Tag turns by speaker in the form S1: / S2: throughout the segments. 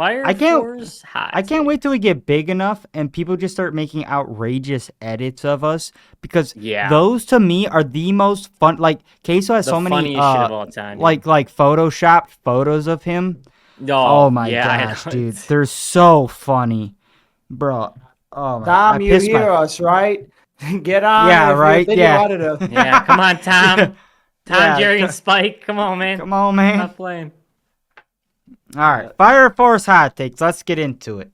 S1: Fire Force hot.
S2: I can't wait till we get big enough and people just start making outrageous edits of us because those to me are the most fun. Like Queso has so many
S1: shit of all time,
S2: like photoshopped photos of him. Oh my gosh, dude, they're so funny, bro. Oh my!
S3: Tom, you hear us, right? Get on.
S2: Yeah, right. Yeah.
S1: Yeah, come on, Tom. Tom, Jerry, and Spike. Come on, man.
S2: Come on, man.
S1: Stop playing.
S2: All right, Fire Force hot takes. Let's get into it.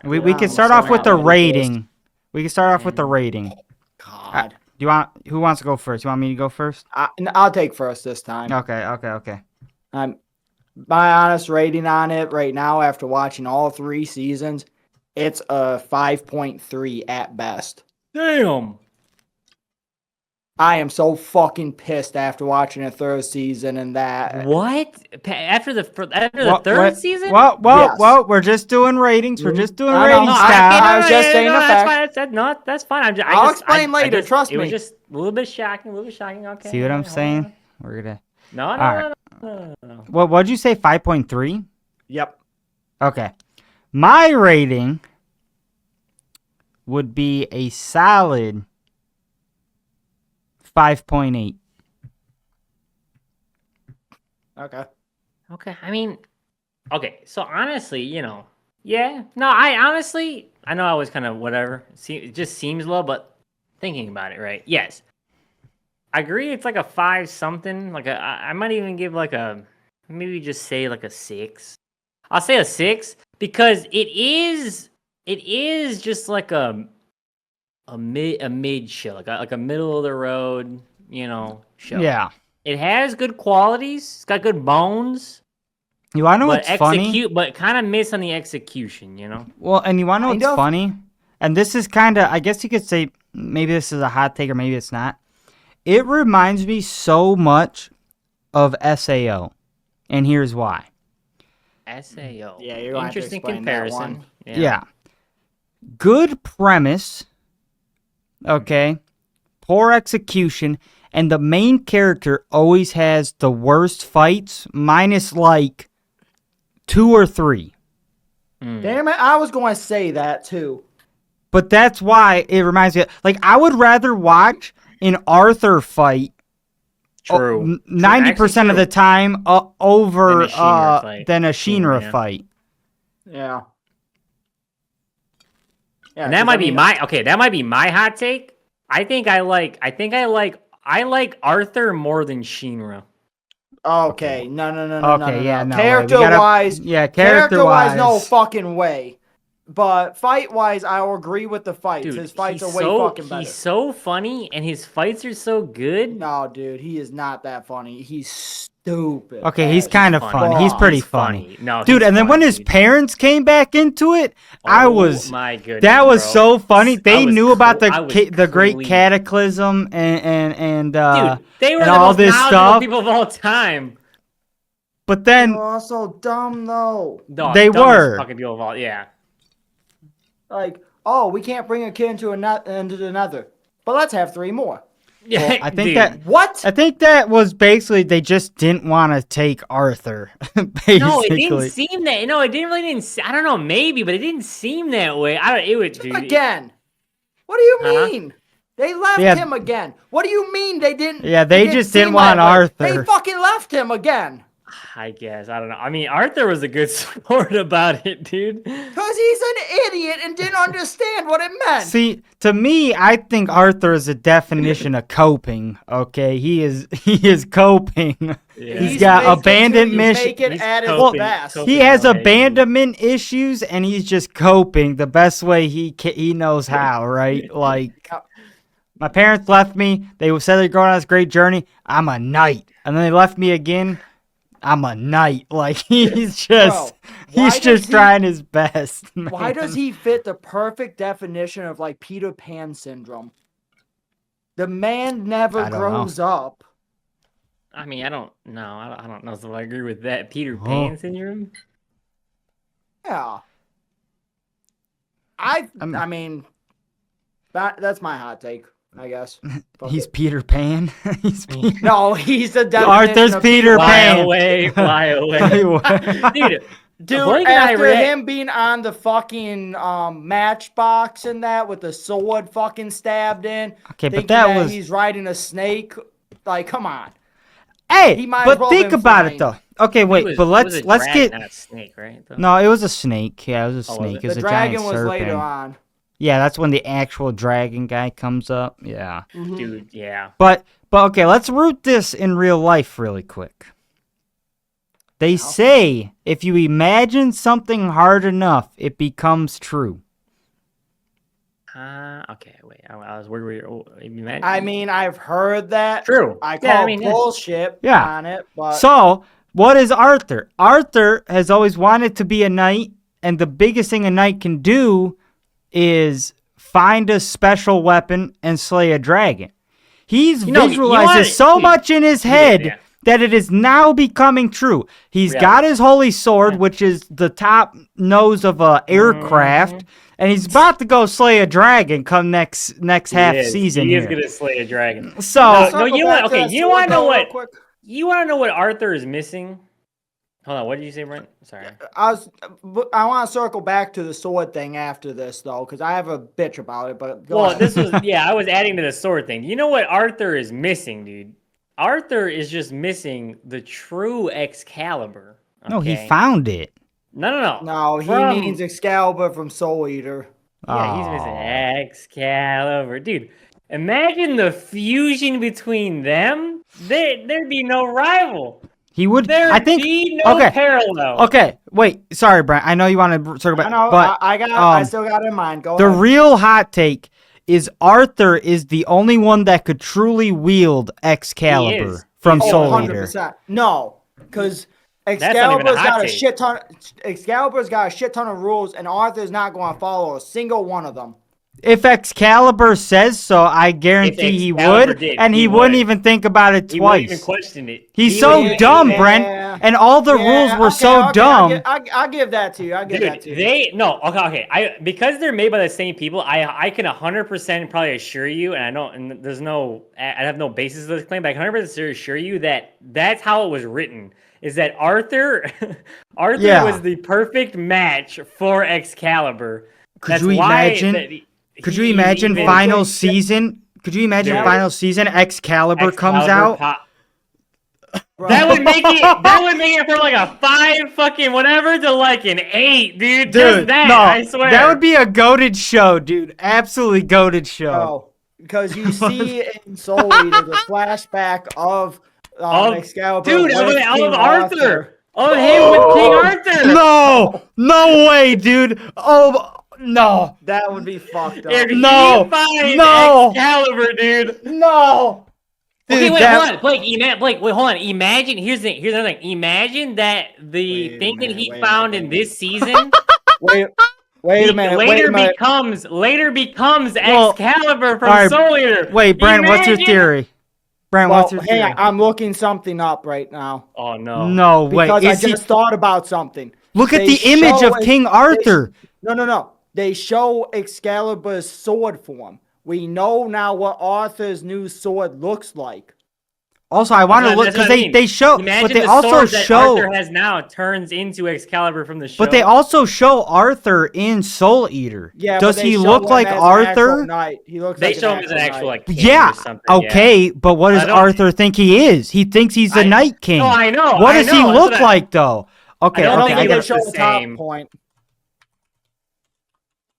S2: We can start off with the rating. We can start off with the rating.
S3: God.
S2: Who wants to go first? You want me to go first?
S3: I'll take first this time.
S2: Okay.
S3: My honest rating on it right now, after watching all 3 seasons, it's a 5.3 at best.
S1: Damn.
S3: I am so fucking pissed after watching a 3rd season and that.
S1: What? After the 3rd season?
S2: Well, we're just doing ratings. We're just doing ratings.
S3: I was just saying the fact.
S1: That's fine.
S3: I'll explain later. Trust me.
S1: It was just a little bit shocking. Okay.
S2: See what I'm saying? We're gonna.
S1: No.
S2: Well, what'd you say? 5.3?
S3: Yep.
S2: Okay. My rating would be a solid 5.8.
S3: Okay.
S1: I mean, so honestly, I know I was kind of whatever. It just seems low, but thinking about it, right? Yes. I agree it's like a 5 something. I might even give maybe just say like a 6. I'll say a 6 because it is just like a mid show, like a middle of the road, show.
S2: Yeah.
S1: It has good qualities. It's got good bones.
S2: You want to know what's funny?
S1: But kind of miss on the execution,
S2: Well, and you want to know what's funny? And this is kind of, I guess you could say, maybe this is a hot take or maybe it's not. It reminds me so much of SAO. And here's why.
S1: SAO.
S3: Yeah, you're going
S1: interesting
S3: to explain
S1: comparison.
S3: That one.
S2: Yeah. Good premise. Okay. Poor execution. And the main character always has the worst fights, minus like 2 or 3.
S3: Damn it, I was going to say that too.
S2: But that's why it reminds me. Like, I would rather watch an Arthur fight.
S1: True.
S2: 90% of the time over than a Shinra
S1: Yeah.
S2: fight.
S3: Yeah.
S1: And that might be my hot take. I like Arthur more than Shinra.
S3: Okay, no.
S2: Okay, yeah, no.
S3: Character-wise,
S2: character-wise,
S3: no fucking way. But fight-wise, I'll agree with the fights.
S1: Dude,
S3: his fights are way fucking better.
S1: He's so funny, and his fights are so good.
S3: No, dude, he is not that funny. He's stupid.
S2: Okay, he's kind of funny. He's pretty funny.
S1: No,
S2: dude, and then when his parents came back into it,
S1: my goodness,
S2: that was
S1: bro.
S2: so funny. They knew about the great
S1: clean.
S2: cataclysm and
S1: dude, they were
S2: and
S1: the
S2: all
S1: most
S2: this
S1: knowledgeable
S2: stuff.
S1: people of all time.
S2: But then
S3: They're also dumb though.
S2: They
S1: dumbest
S2: were.
S1: fucking people of all. Yeah.
S3: Like, we can't bring a kid into another, but let's have 3 more.
S1: Yeah,
S2: well, I think
S3: What?
S2: I think that was basically they just didn't want to take Arthur. Basically.
S1: No, it didn't seem that. No, it didn't. I don't know, maybe, but it didn't seem that way. It would
S3: again. What do you mean? They left him again. What do you mean they didn't?
S2: Yeah, they just didn't want Arthur.
S3: They fucking left him again.
S1: I guess. I don't know. I mean, Arthur was a good sport about it, dude.
S3: Because he's an idiot and didn't understand what it meant.
S2: See, to me, I think Arthur is a definition of coping. Okay, he is coping.
S1: Yeah.
S2: He's got abandonment. He has abandonment issues, and he's just coping the best way he knows how. Right? Like, my parents left me. They said they're going on this great journey. I'm a knight, and then they left me again. I'm a knight. Like, he's just trying his best. Man.
S3: Why does he fit the perfect definition of like Peter Pan syndrome? The man never grows up.
S1: I mean, I don't know if I agree with that. Peter Pan syndrome?
S3: Yeah. I mean, that's my hot take, I guess.
S2: He's Peter Pan.
S3: No, he's the definition
S2: Arthur's
S3: of
S2: Peter Pan.
S1: Fly away. Dude,
S3: Dude,
S1: Blake and I
S3: after him being on the fucking Matchbox and that with the sword fucking stabbed in,
S2: okay, but that
S3: he's riding a snake. Like, come on.
S2: Hey, but think about it though. Okay, wait, but let's get.
S1: Not a snake, right? Though?
S2: No, it was a snake. Yeah, it was a snake. It was
S3: the
S2: a
S3: dragon
S2: giant
S3: was
S2: serpent.
S3: later on.
S2: Yeah, that's when the actual dragon guy comes up. Yeah.
S1: Dude, yeah.
S2: But okay, let's root this in real life really quick. They say if you imagine something hard enough, it becomes true.
S1: Okay, wait. I was worried.
S3: I mean, I've heard that.
S1: True.
S3: I call bullshit on it. But
S2: so, what is Arthur? Arthur has always wanted to be a knight, and the biggest thing a knight can do is find a special weapon and slay a dragon. He's visualized so much in his head that it is now becoming true. He's got his holy sword, which is the top nose of a aircraft, and he's about to go slay a dragon come next half season.
S1: He is gonna slay a dragon.
S2: So
S1: no, you want you want to know what? You want to know what Arthur is missing? Hold on, what did you say, Brent? Sorry.
S3: I want to circle back to the sword thing after this, though, because I have a bitch about it. But
S1: this was I was adding to the sword thing. You know what Arthur is missing, dude? Arthur is just missing the true Excalibur. Okay?
S2: No, he found it.
S1: No,
S3: he needs Excalibur from Soul Eater.
S1: Yeah, he's missing Excalibur, dude. Imagine the fusion between them. There'd be no rival.
S2: He would.
S1: There'd be no parallel.
S2: Okay, wait. Sorry, Brian. I know you want to circle back.
S3: I know, but I still got it in mind. Go ahead.
S2: The real hot take is Arthur is the only one that could truly wield Excalibur from Soul Eater.
S3: 100%. No, because Excalibur's got a shit ton. Excalibur's got a shit ton of rules, and Arthur's not going to follow a single one of them.
S2: If Excalibur says so, I guarantee he would, and he wouldn't even think about it twice. He wouldn't
S1: even question it.
S2: He's so dumb, Brent, and all the rules were so dumb.
S3: I'll give that to you. I'll give that to you.
S1: Because they're made by the same people, I can 100% probably assure you, and I know, and I have no basis of this claim, but I can 100% assure you that that's how it was written. Is that Arthur was the perfect match for Excalibur.
S2: Could you imagine? Could you imagine final season? Could you imagine final season? Excalibur comes out.
S1: That would make it from like a 5 fucking whatever to like an 8, dude. Just that, no, I swear.
S2: That would be a goated show, dude. Absolutely goated show.
S3: Oh, because you see in Soul Eater the flashback of Excalibur.
S1: Dude, of Arthur. Of him with King Arthur.
S2: No way, dude. Oh. No,
S3: that would be fucked up.
S1: No, Excalibur, dude.
S2: No. Dude,
S1: okay, wait, hold on, Blake. Wait, hold on. Imagine. Here's the thing. Imagine that the thing that he found in this season.
S3: Wait a minute.
S1: Later becomes Excalibur from Soul Eater.
S2: Wait, Brent, what's your theory? What's your theory?
S3: I'm looking something up right now.
S1: Oh no.
S2: No, wait.
S3: Because I just thought about something.
S2: Look at the image of King Arthur.
S3: No. They show Excalibur's sword form. We know now what Arthur's new sword looks like.
S2: Also, I want to look because they show,
S1: imagine
S2: but they
S1: the
S2: also
S1: sword
S2: show
S1: that Arthur has now turns into Excalibur from the show.
S2: But they also show Arthur in Soul Eater.
S3: Yeah,
S2: does he look like Arthur?
S3: He looks.
S1: They show him as an actual like king
S2: yeah.
S1: Or something.
S2: Okay, yeah. But what does Arthur think he is? He thinks he's the Night King.
S1: No, I know.
S2: What does he look like though? Okay,
S1: I don't think
S3: they
S1: looks
S3: show
S1: the same.
S3: Top point.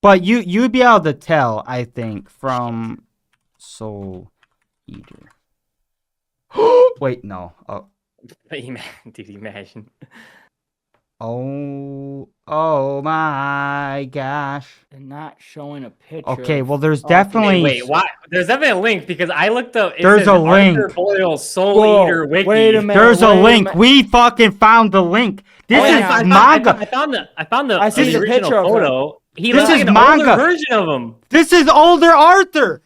S2: But you'd be able to tell, I think, from Soul Eater. Wait, no. Oh.
S1: Dude, imagine.
S2: Oh my gosh.
S3: They're not showing a picture.
S2: Okay, well, there's definitely...
S1: Wait, why? There's definitely a link because I looked up...
S2: There's a link.
S1: Arthur Boyle Soul Eater Wiki.
S3: Wait a minute.
S2: There's a link. We fucking found the link. This is manga.
S1: I found the
S3: see the
S1: original
S3: picture
S1: photo.
S2: This is like an manga
S1: version of him.
S2: This is older Arthur.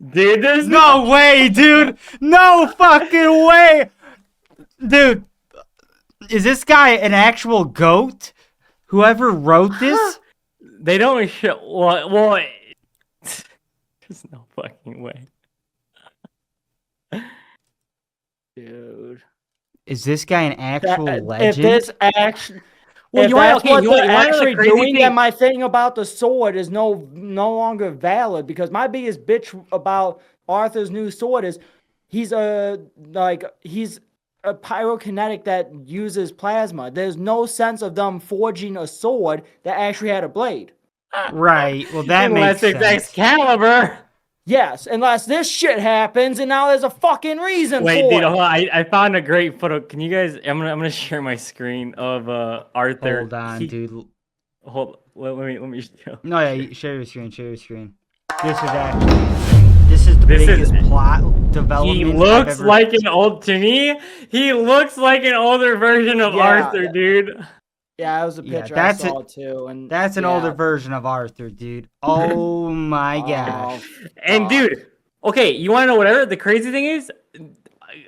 S1: Dude, there's
S2: no way, dude. No fucking way. Dude, is this guy an actual goat? Whoever wrote this?
S1: They don't show. Well, there's no fucking way.
S3: Dude.
S2: Is this guy an actual legend?
S3: If this actually... Well, you want to actually doing, then my thing about the sword is no longer valid, because my biggest bitch about Arthur's new sword is he's a pyrokinetic that uses plasma. There's no sense of them forging a sword that actually had a blade.
S2: Right. Well, that makes sense.
S1: Unless it's Excalibur.
S3: Yes, unless this shit happens, and now there's a fucking reason for
S1: it. Wait, dude,
S3: hold
S1: on. I found a great photo. Can you guys? I'm gonna share my screen of Arthur.
S2: Hold on, dude.
S1: Hold. Let me show.
S2: No, yeah, share your screen. Share your screen. This is actually insane. This is the biggest plot development.
S1: He looks like an old to me. He looks like an older version of Arthur, dude.
S3: Yeah, that was a picture I saw too, and
S2: that's an older version of Arthur, dude. Oh my gosh!
S1: And dude, okay, you want to know whatever the crazy thing is?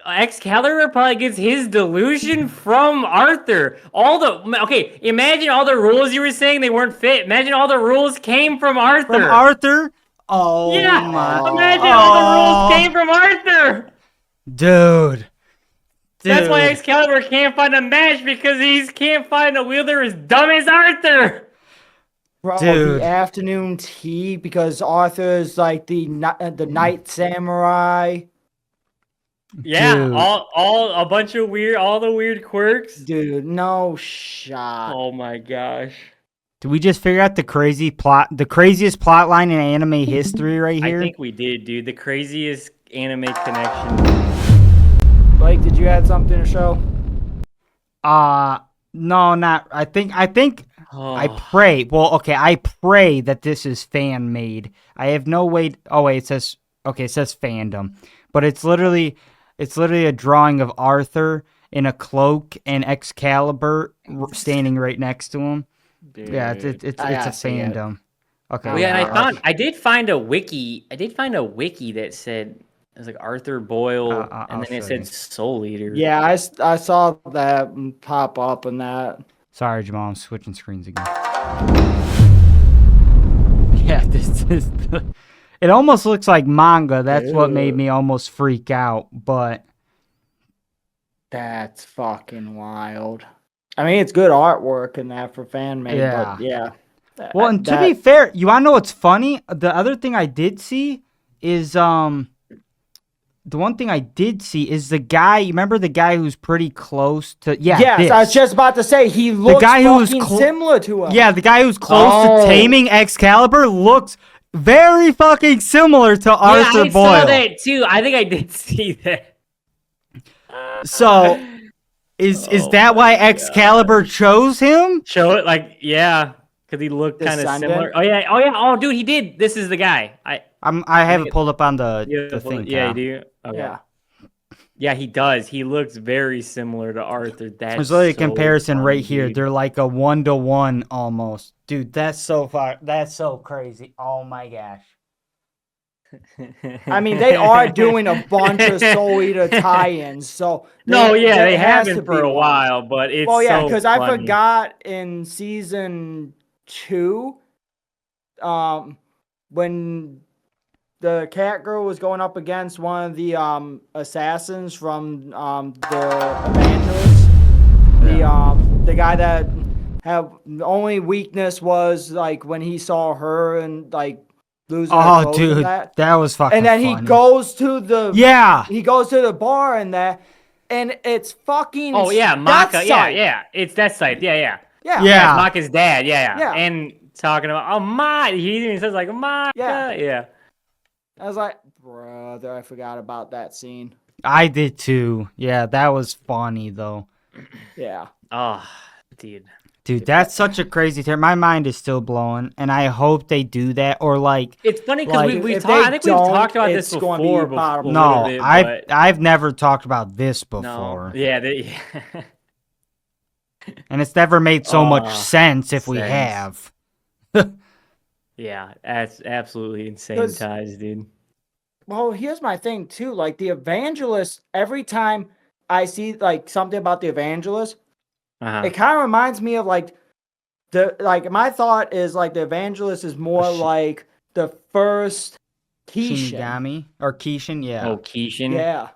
S1: Excalibur probably gets his delusion from Arthur. Imagine all the rules you were saying they weren't fit. Imagine all the rules came from Arthur.
S2: From Arthur? Oh yeah!
S1: Imagine all the rules came from Arthur,
S2: dude.
S1: That's why Excalibur can't find a match, because he can't find a wielder as dumb as Arthur.
S3: Bro, the afternoon tea, because Arthur's like the night samurai.
S1: Yeah, dude. all a bunch of all the weird quirks.
S3: Dude, no shot.
S1: Oh my gosh.
S2: Did we just figure out the craziest plot line in anime history right here?
S1: I think we did, dude. The craziest anime connection.
S3: Blake, did you add something to show?
S2: No, not. I think. I pray. Well, okay. I pray that this is fan made. I have no way. Oh wait, it says fandom, but it's literally a drawing of Arthur in a cloak and Excalibur standing right next to him. Dude. Yeah, it's a fandom. Okay.
S1: Well, yeah, and I did find a wiki. I did find a wiki that said. It was like Arthur Boyle, and then it said Soul Eater.
S3: Yeah, I saw that pop up and that.
S2: Sorry, Jamal, I'm switching screens again. Yeah, this is. It almost looks like manga. That's what made me almost freak out. But
S3: that's fucking wild. I mean, it's good artwork and that for fan made.
S2: Yeah.
S3: But yeah.
S2: Well, and to be fair, you wanna know what's funny? The other thing I did see is the one thing I did see is the guy. You remember the guy who's pretty close to? Yeah. Yes,
S3: I was just about to say he looks similar to him.
S2: Yeah, the guy who's close to taming Excalibur looks very fucking similar to Arthur Boyle.
S1: I saw that too. I think I did see that.
S2: So, is that why Excalibur chose him?
S1: Show it, because he looked kind of similar. Oh yeah. Oh, dude, he did. This is the guy.
S2: I have it pulled up on the thing.
S1: Yeah, you do. Okay. Yeah, he does. He looks very similar to Arthur.
S2: There's a comparison funny, right here. Dude. They're like a 1-to-1 almost. Dude, that's so far. That's so crazy. Oh my gosh.
S3: I mean, they are doing a bunch of Soul Eater tie-ins. So
S1: they have been for a while, but it's
S3: because I forgot in season 2, when the cat girl was going up against one of the assassins from the Evangelists. The guy that had the only weakness was like when he saw her and like losing.
S2: Oh, dude, that was fucking.
S3: And then
S2: funny.
S3: he goes to the bar and it's fucking.
S1: Oh yeah, Maka. Yeah. It's that site. Yeah. It's Maka's dad. Yeah. And talking about he even says like Maka. Yeah.
S3: I was like, brother, I forgot about that scene.
S2: I did too. Yeah, that was funny though.
S3: Yeah.
S1: Oh, dude.
S2: Dude, that's such a crazy term. My mind is still blowing, and I hope they do that. Or like,
S1: it's funny because I think we've talked about this before.
S2: No, I've never talked about this before.
S1: No. Yeah.
S2: And it's never made so much sense if we have.
S1: Yeah, that's absolutely insane ties, dude.
S3: Well, here's my thing too. Like the Evangelist, every time I see like something about the Evangelist, it kind of reminds me of my thought is like the Evangelist is more like the first Kishin.
S2: Shinigami or Kishin, yeah.
S1: Oh, Kishin.
S3: Yeah.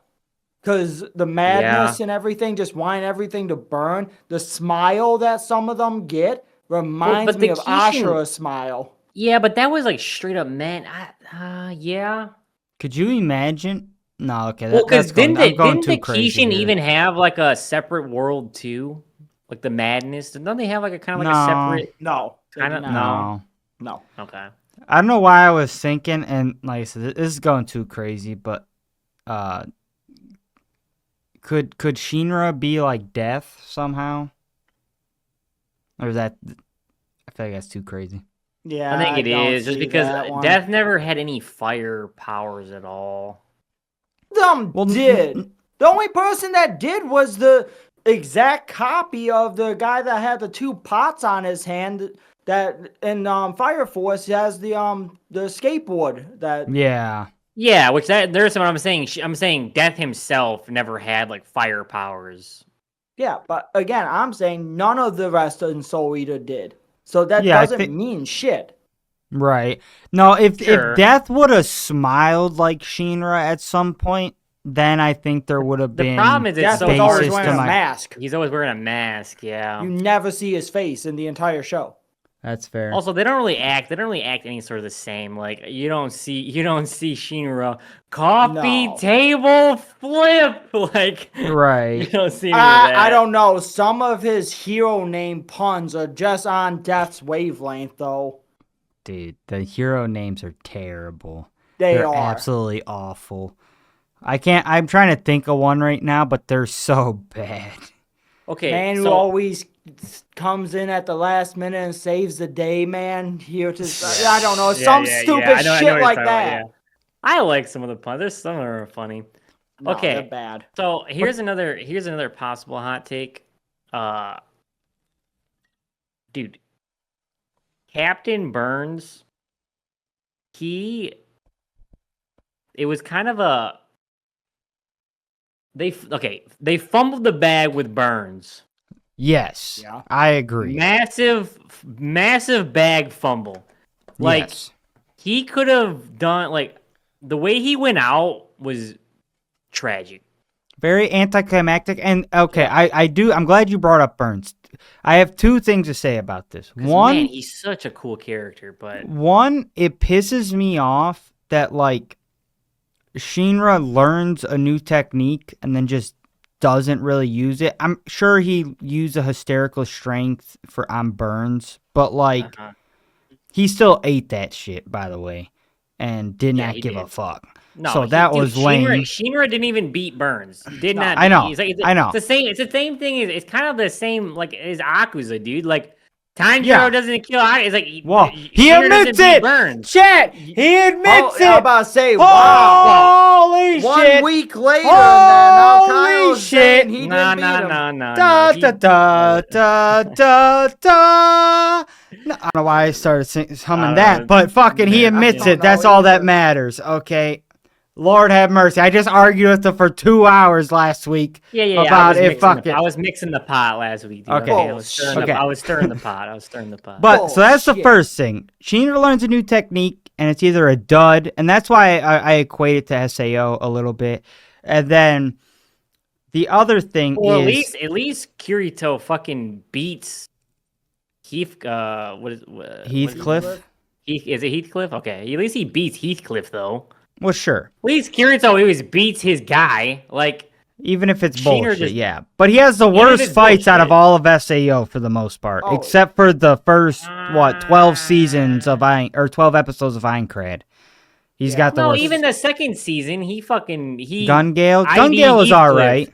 S3: Because the madness and everything, just wanting everything to burn. The smile that some of them get reminds me of Ashura's smile.
S1: Yeah, but that was like straight up man. Yeah.
S2: Could you imagine? No, okay.
S1: Well, because didn't the Kishin even have like a separate world too? Like the madness? Don't they have like a kind of like a separate?
S3: No.
S1: No. Okay.
S2: I don't know why I was thinking, and like I said, this is going too crazy, but could Shinra be like Death somehow? Or is that? I feel like that's too crazy.
S3: Yeah,
S1: I think it is just because Death never had any fire powers at all.
S3: Did. The only person that did was the exact copy of the guy that had the 2 pots on his hand. That in Fire Force has the skateboard. That
S2: yeah,
S1: which there's what I'm saying. I'm saying Death himself never had like fire powers.
S3: Yeah, but again, I'm saying none of the rest of Soul Eater did. So that doesn't mean shit.
S2: Right. No, if Death would have smiled like Shinra at some point, then I think there would have been.
S1: The problem is
S3: Death was always wearing a mask.
S1: He's always wearing a mask, yeah.
S3: You never see his face in the entire show.
S2: That's fair.
S1: Also, they don't really act any sort of the same. Like you don't see Shinra coffee table flip like
S2: right.
S1: You don't see any of that.
S3: I don't know. Some of his hero name puns are just on Death's wavelength, though.
S2: Dude, the hero names are terrible.
S3: They're
S2: absolutely awful. I'm trying to think of one right now, but they're so bad.
S1: Okay,
S3: man who always comes in at the last minute and saves the day, man. Here to I don't know, some stupid shit like that.
S1: I like some of the puns. There's some that are funny.
S3: No,
S1: okay,
S3: they're bad.
S1: So here's another possible hot take. Dude, Captain Burns. It was kind of a. They fumbled the bag with Burns.
S2: Yes, I agree.
S1: Massive bag fumble. Like he could have done the way he went out was tragic.
S2: Very anticlimactic. And I'm glad you brought up Burns. I have 2 things to say about this. One,
S1: man, he's such a cool character, but
S2: one, it pisses me off that Shinra learns a new technique and then just doesn't really use it. I'm sure he used a hysterical strength on Burns, but he still ate that shit, by the way, and did not give a fuck.
S1: No,
S2: so that was lame.
S1: Shinra didn't even beat Burns. Did not.
S2: I know.
S1: I know. It's the same thing. It's kind of the same as Akuza, dude. Tanjiro doesn't kill. It's
S2: he admits it. Chat. He admits it.
S3: I'm about to say,
S2: holy shit.
S3: 1 week later, now Kyle's saying he didn't beat him.
S1: No.
S2: Da da da da da. I don't know why I started humming that, but fucking he admits it. That's all that matters. Okay. Lord have mercy. I just argued with him for 2 hours last week. About it.
S1: I was mixing the pot last week. Dude.
S2: Okay.
S1: I was stirring the pot.
S2: But so that's the first thing. Shinra learns a new technique, and it's either a dud, and that's why I equate it to SAO a little bit. And then the other thing is
S1: at least Kirito fucking beats Heathcliff? Is it Heathcliff? Okay. At least he beats Heathcliff though.
S2: Well, sure.
S1: At least Kirito always beats his guy.
S2: Even if it's bullshit, But he has the worst fights out of all of SAO for the most part. Except for the first, 12 seasons of 12 episodes of Aincrad. He's got the worst.
S1: No, even the second season,
S2: Gun Gale? Gun Gale is alright.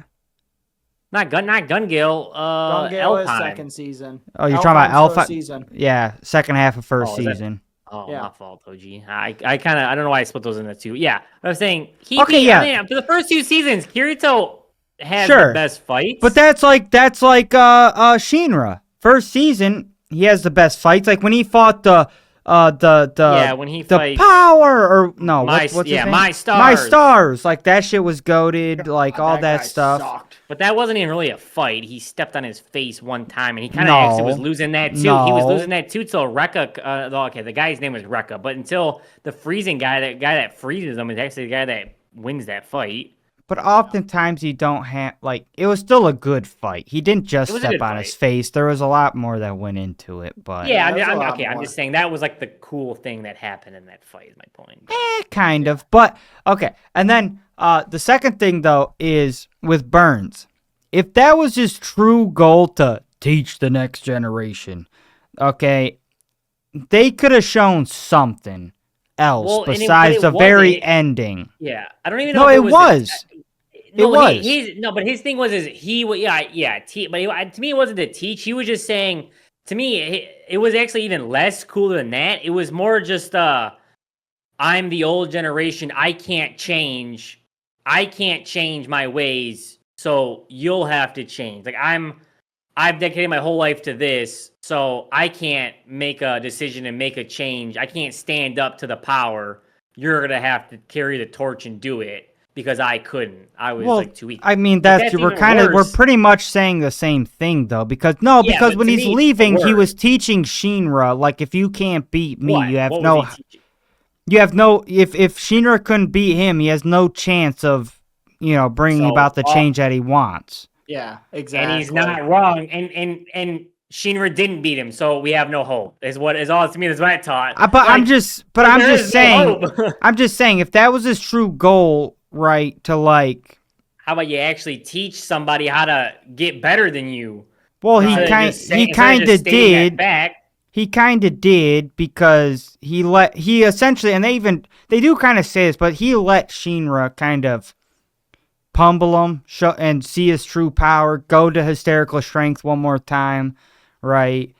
S1: Not Gun Gale.
S3: Gun Gale is second season.
S2: Oh, you're talking about Alpha?
S3: Season.
S2: Yeah, second half of first season.
S1: My fault, OG. I don't know why I split those into 2. Yeah, I was saying for the first 2 seasons, Kirito had the best fights.
S2: But that's like Shinra. First season, he has the best fights. Like when he fought the power or no, what's his name?
S1: My Stars.
S2: My Stars. Like that shit was goated. Like all that stuff.
S3: Sucked.
S1: But that wasn't even really a fight. He stepped on his face one time, and he kind of actually was losing that too. No. He was losing that too till Rekka. The guy's name was Rekka, but until the freezing guy, that freezes him is actually the guy that wins that fight.
S2: But oftentimes you don't have, like, it was still a good fight. He didn't just step on his face. There was a lot more that went into it, but...
S1: Yeah, I'm just saying that was, like, the cool thing that happened in that fight, is my point.
S2: Kind of. But, okay. And then, the second thing, though, is with Burns. If that was his true goal to teach the next generation, okay, they could have shown something else besides the very ending.
S1: Yeah, I don't even know.
S2: No, it was.
S1: No, it was. But his thing was but to me it wasn't to teach. He was just saying, to me, it was actually even less cool than that. It was more just, I'm the old generation. I can't change my ways, so you'll have to change. Like, I've dedicated my whole life to this, so I can't make a decision and make a change. I can't stand up to the power. You're gonna have to carry the torch and do it because I couldn't. I was too weak.
S2: I mean, we're pretty much saying the same thing though, because when he's leaving, he was teaching Shinra, like, if you can't beat me, if Shinra couldn't beat him, he has no chance of, bringing about the change that he wants.
S3: Yeah, exactly.
S1: And he's not wrong. And Shinra didn't beat him, so we have no hope. Is all to me. That's what I taught.
S2: I'm just saying, if that was his true goal, right? To, like,
S1: how about you actually teach somebody how to get better than you?
S2: Well, he kind of did. He kind of did, because he essentially, and they do kind of say this, but he let Shinra kind of pummel him, and see his true power, go to hysterical strength one more time, right?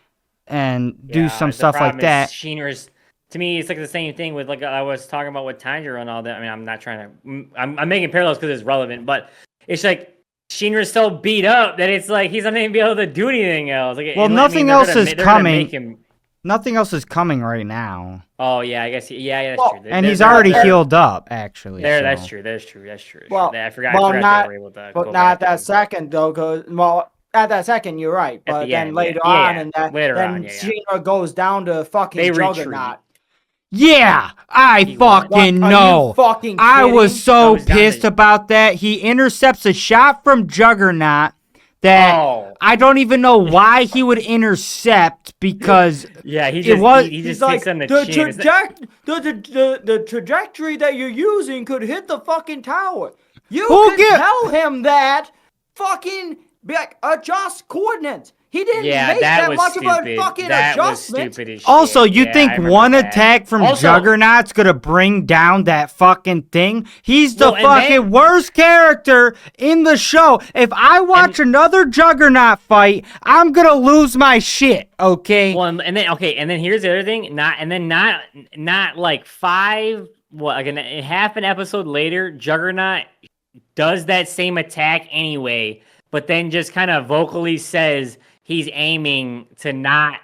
S2: And do some stuff like that.
S1: Shinra's, to me, it's like the same thing with, like, I was talking about with Tanjiro and all that. I mean, I'm not trying to, I'm making parallels because it's relevant, but it's like Shinra's so beat up that it's like he's not even be able to do anything else. Like,
S2: well, nothing else is coming. Nothing else is coming right now.
S1: Oh, yeah, I guess. Yeah, that's true.
S2: And he's already healed up, actually.
S1: That's true.
S3: Well,
S1: I forgot they were able to
S3: but not that second, though, because, at that second, you're right. But then later on, Shinra goes down to fucking Juggernaut.
S2: Yeah, I fucking know. I was so pissed about that. He intercepts a shot from Juggernaut that I don't even know why he would intercept, because
S1: he just takes on the
S3: the trajectory that you're using could hit the fucking tower. You could tell him that, fucking be like, adjust coordinates. He didn't make that much of a fucking adjustment.
S2: Also, you think one attack from Juggernaut's gonna bring down that fucking thing? He's the fucking worst character in the show. If I watch another Juggernaut fight, I'm gonna lose my shit. Okay.
S1: Well, and then here's the other thing. Not like half an episode later, Juggernaut does that same attack anyway, but then just kind of vocally says he's aiming to not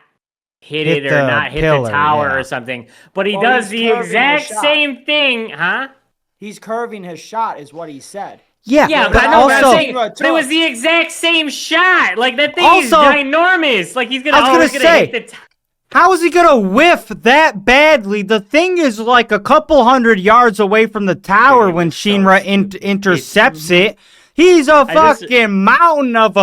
S1: hit it or not hit the tower or something. But he does the exact same thing, huh?
S3: He's curving his shot, is what he said.
S2: Yeah,
S1: but it was the exact same shot. Like, that thing is ginormous. Like, he's gonna hit the
S2: how is he gonna whiff that badly? The thing is like a couple hundred yards away from the tower when Shinra intercepts it. He's a fucking mountain of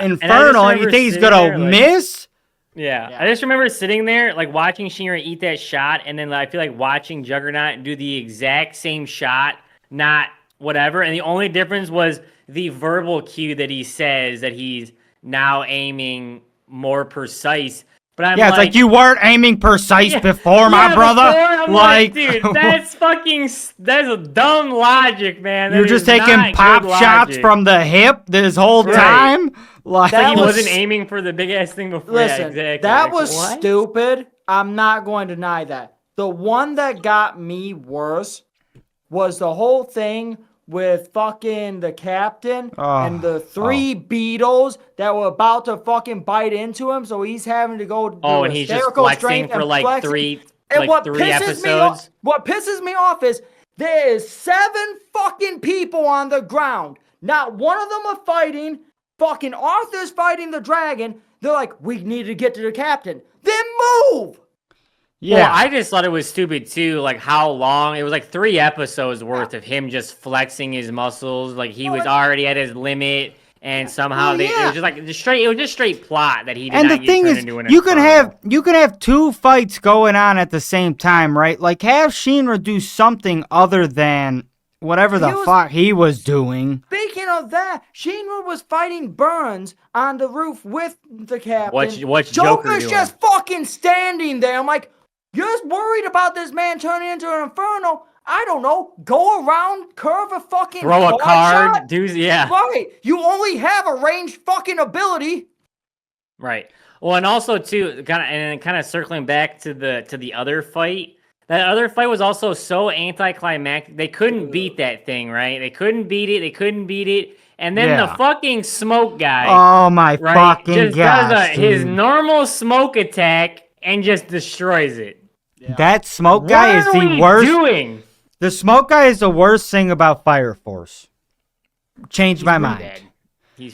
S2: infernal, and you think he's gonna miss?
S1: Yeah, I just remember sitting there, like, watching Shinra eat that shot, and then I feel like watching Juggernaut do the exact same shot, not whatever, and the only difference was the verbal cue that he says that he's now aiming more precise. But I'm
S2: it's like you weren't aiming precise before, my brother.
S1: Like, dude, that's a dumb logic, man.
S2: You're just taking pop shots from the hip this whole time. Like,
S1: he wasn't aiming for the big ass thing before.
S3: Listen, that was stupid. I'm not going to deny that. The one that got me worse was the whole thing with fucking the captain and the three beetles that were about to fucking bite into him, so he's having to go do
S1: and he's just flexing for like three episodes.
S3: What pisses me off is there is 7 fucking people on the ground. Not one of them are fighting. Fucking Arthur's fighting the dragon. They're like, we need to get to the captain. Then move!
S2: Yeah,
S1: Well, I just thought it was stupid too. Like how long it was, like 3 episodes worth of him just flexing his muscles. Like he was already at his limit, and somehow it was just like straight. It was just straight plot that he did
S2: and
S1: not
S2: the
S1: get
S2: thing
S1: turned
S2: is,
S1: into an
S2: you can
S1: Inferno.
S2: have 2 fights going on at the same time, right? Like have Shinra do something other than whatever the fuck he was doing.
S3: Speaking of that, Shinra was fighting Burns on the roof with the captain.
S1: What's Joker
S3: Joker's
S1: doing?
S3: just fucking standing there. I'm like, you're just worried about this man turning into an Inferno. I don't know. Go around, curve a fucking
S1: Throw a card,
S3: shot.
S1: dude. Yeah.
S3: Right. You only have a ranged fucking ability.
S1: Right. Well, and also too, kind of circling back to the other fight. That other fight was also so anticlimactic. They couldn't beat that thing, right? They couldn't beat it. And then the fucking smoke guy.
S2: Oh my fucking
S1: just
S2: gosh,
S1: does his normal smoke attack and just destroys it.
S2: Yeah. That smoke guy is the worst.
S1: Doing?
S2: The smoke guy is the worst thing about Fire Force. Changed my mind.
S1: Bad.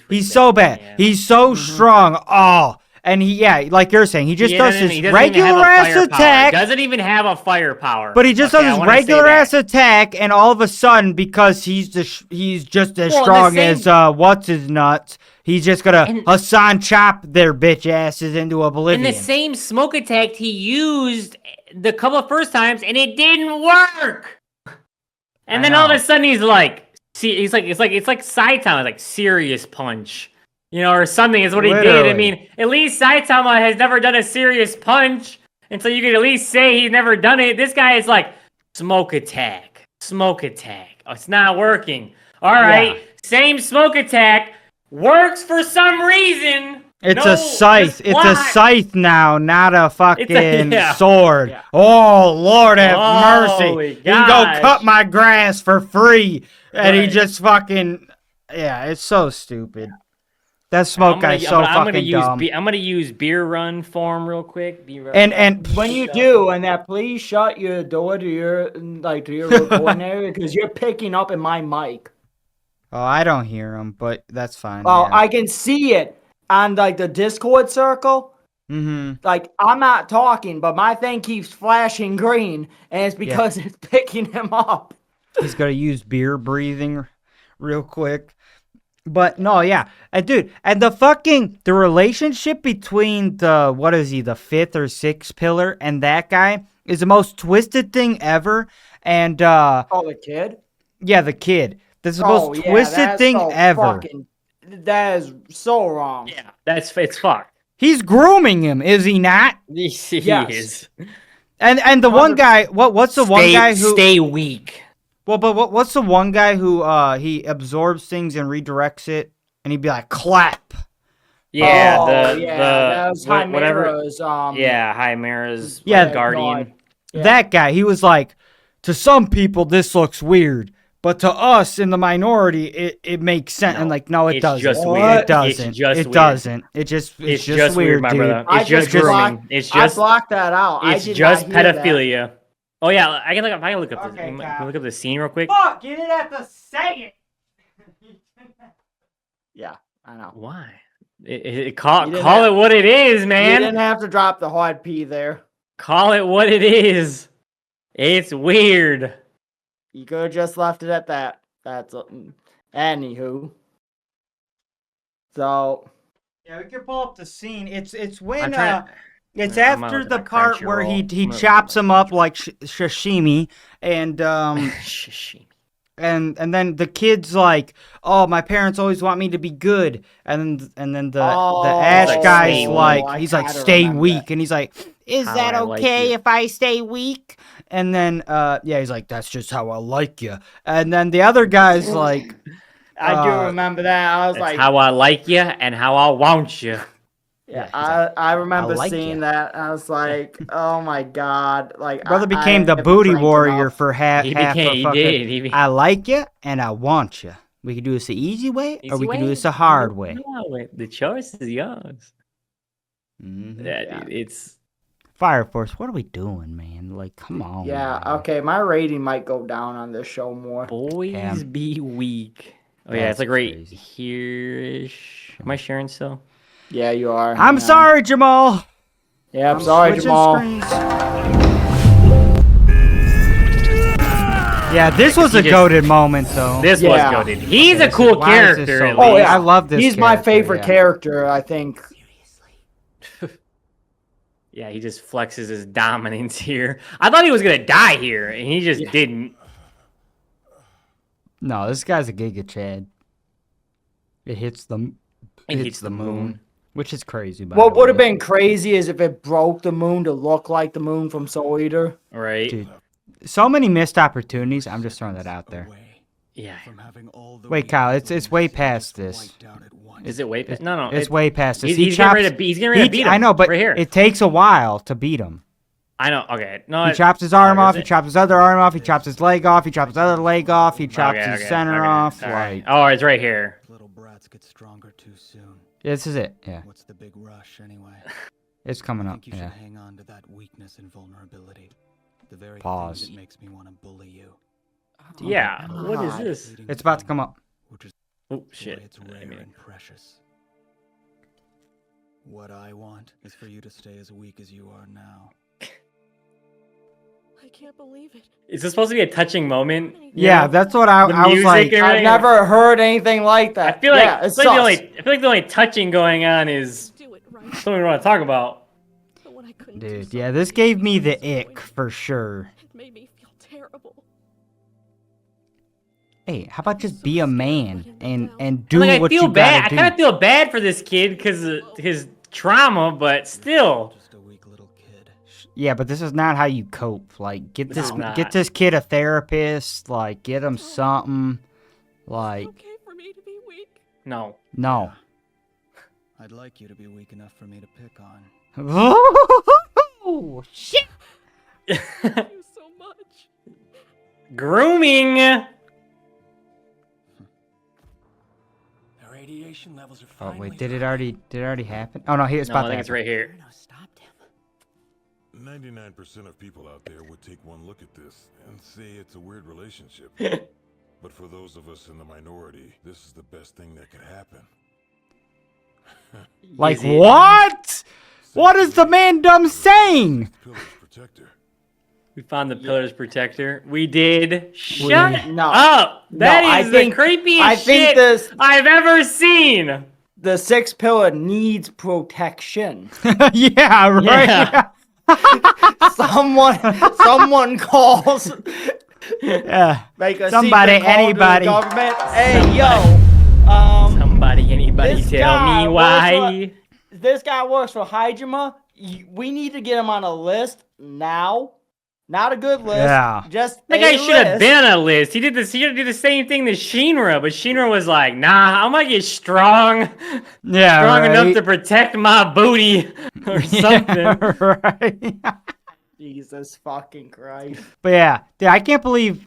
S2: He's so bad. Yeah. He's so strong. Oh. And like you're saying, he just does his regular ass attack.
S1: Doesn't even have a firepower.
S2: But he just does his regular ass attack, and all of a sudden, because he's just as strong as what's his nuts, he's just gonna Hassan chop their bitch asses into oblivion.
S1: And the same smoke attack he used the couple of first times, and it didn't work. And then all of a sudden, he's like, it's like Saitama, like serious punch. You know, or something is what he did. I mean, at least Saitama has never done a serious punch, and so you can at least say he's never done it. This guy is like, smoke attack. Oh, it's not working. All right, same smoke attack. Works for some reason.
S2: It's a scythe. It's a scythe now, not a fucking sword. Yeah. Oh, Lord have mercy. You can go cut my grass for free. And he just fucking... Yeah, it's so stupid. That smoke guy's so fucking dumb.
S1: I'm gonna use beer run form real quick.
S2: And
S3: when you do, and that, please shut your door to your recording area because you're picking up in my mic.
S2: Oh, I don't hear him, but that's fine.
S3: Oh, I can see it on like the Discord circle.
S2: Mm-hmm.
S3: Like I'm not talking, but my thing keeps flashing green, and it's because it's picking him up.
S2: He's gonna use beer breathing real quick. But no, dude, and the relationship between the 5th or 6th pillar and that guy is the most twisted thing ever. And
S3: the kid?
S2: Yeah, the kid. That's the most twisted thing ever.
S3: That is so wrong.
S1: Yeah, it's fucked.
S2: He's grooming him, is he not?
S1: He is.
S2: And the one guy, what's the one guy who
S1: stay weak?
S2: Well, but what's the one guy who he absorbs things and redirects it, and he'd be like, clap.
S1: Yeah,
S3: that was Chimera's,
S1: Chimera's guardian.
S2: That guy, he was like, to some people this looks weird, but to us in the minority, it makes sense. And like, no, it doesn't.
S1: Just weird.
S2: It doesn't. It doesn't. It's just weird,
S1: my
S2: dude.
S1: brother. It's just grooming.
S3: I blocked that out.
S1: It's just pedophilia. Oh yeah, I can look up this. Can look up the scene real quick.
S3: Fuck, you didn't have to say it. Yeah, I know.
S1: Why? Call it what it is, man.
S3: You didn't have to drop the hard P there.
S1: Call it what it is. It's weird.
S3: You could have just left it at that. That's anywho. So.
S2: Yeah, we can pull up the scene. It's when it's after the part where he chops him up like sashimi, and
S1: sashimi.
S2: And then the kid's like, oh, my parents always want me to be good, and then the Ash guy's like, he's like, stay weak, and he's like, is that okay if I stay weak? And then he's like, that's just how I like you. And then the other guy's like,
S3: I do remember that. I was like,
S1: how I like you and how I want you.
S3: Yeah, I remember seeing that. I was like, "Oh my god!" Like,
S2: brother became the booty warrior for half.
S1: He did.
S2: I like you and I want you. We can do this the easy way, or we can do this the hard way.
S1: The choice is yours.
S2: Mm-hmm.
S1: It's
S2: Fire Force. What are we doing, man? Like, come on.
S3: Yeah.
S2: Man.
S3: Okay, my rating might go down on this show more.
S1: Boys be weak. Oh yeah, it's like right here-ish. Am I sharing still?
S3: Yeah, you are.
S2: I'm sorry, Jamal.
S3: Yeah, I'm sorry, Jamal.
S2: Yeah, this was a goated moment, though.
S1: This was goated. He's a cool character.
S2: So oh, yeah, I love this.
S3: He's my favorite character, I think.
S1: Yeah, he just flexes his dominance here. I thought he was gonna die here, and he just didn't.
S2: No, this guy's a Giga Chad. It hits the moon, which is crazy.
S3: What would have been crazy is if it broke the moon to look like the moon from Soul Eater.
S1: Right.
S2: Dude, so many missed opportunities. I'm just throwing that out there.
S1: Yeah.
S2: Wait, Kyle, it's way past this.
S1: Is it way past? No,
S2: it's way past this.
S1: He's getting ready to beat him.
S2: I know, but
S1: right here.
S2: It takes a while to beat him.
S1: I know. Okay. No.
S2: He chops his arm off. He chops his other arm off. He chops his leg off. He chops his other leg off. He chops his center off. Like,
S1: oh, it's right here.
S4: Little brats get stronger too soon.
S2: This is it. Yeah.
S4: What's the big rush anyway?
S2: It's coming up.
S4: I think you should hang on to that weakness and vulnerability. The very thing that makes me want to bully you.
S1: Yeah. What is this?
S2: It's about to come up.
S1: Oh shit!
S4: It's rare and precious. What I want is for you to stay as weak as you are now.
S5: I can't believe it.
S1: Is this supposed to be a touching moment?
S2: Yeah, that's what I was like.
S3: I've never heard anything like that.
S1: I feel like, I feel like the only touching going on is something we want to talk about.
S2: Dude, yeah, this gave me the ick for sure.
S5: It made me feel terrible.
S2: Hey, how about just be a man and do what you gotta do?
S1: I kind of feel bad for this kid because of his trauma, but still.
S4: Just a weak little kid.
S2: Yeah, but this is not how you cope. Like, get this kid a therapist. Like, get him something. Like,
S5: It's okay for me to be weak.
S1: No.
S2: No.
S4: I'd like you to be weak enough for me to pick on.
S2: Oh shit!
S5: Thank you so much.
S1: Grooming.
S4: The radiation levels are
S2: Oh
S4: finally
S2: wait, did it already happen? Oh no, it's about
S1: I
S2: to
S1: think it's
S2: happen.
S1: right here.
S6: 99% of people out there would take one look at this and say it's a weird relationship. But for those of us in the minority, this is the best thing that could happen.
S2: Like what? What is the man dumb saying?
S6: Pillar's protector.
S1: We found the Pillar's protector. We did. Shut
S3: No.
S1: up. That
S3: No,
S1: is the creepiest shit I've ever seen.
S3: The sixth pillar needs protection.
S2: Yeah, right.
S3: Yeah. someone calls.
S2: Yeah.
S3: Make a
S2: Somebody,
S3: secret call
S2: anybody.
S3: to the government. Hey, yo.
S1: Somebody, anybody,
S3: this
S1: tell
S3: guy
S1: me why.
S3: This guy works for Hydra. We need to get him on a list now. Not a good list.
S2: Yeah.
S3: Just
S1: That guy should have been on a list. He did this. He did the same thing to Shinra, but Shinra was like, "Nah, I'm gonna get strong, strong enough to protect my booty or something."
S2: Yeah, right.
S3: Jesus fucking Christ.
S2: But yeah, dude, I can't believe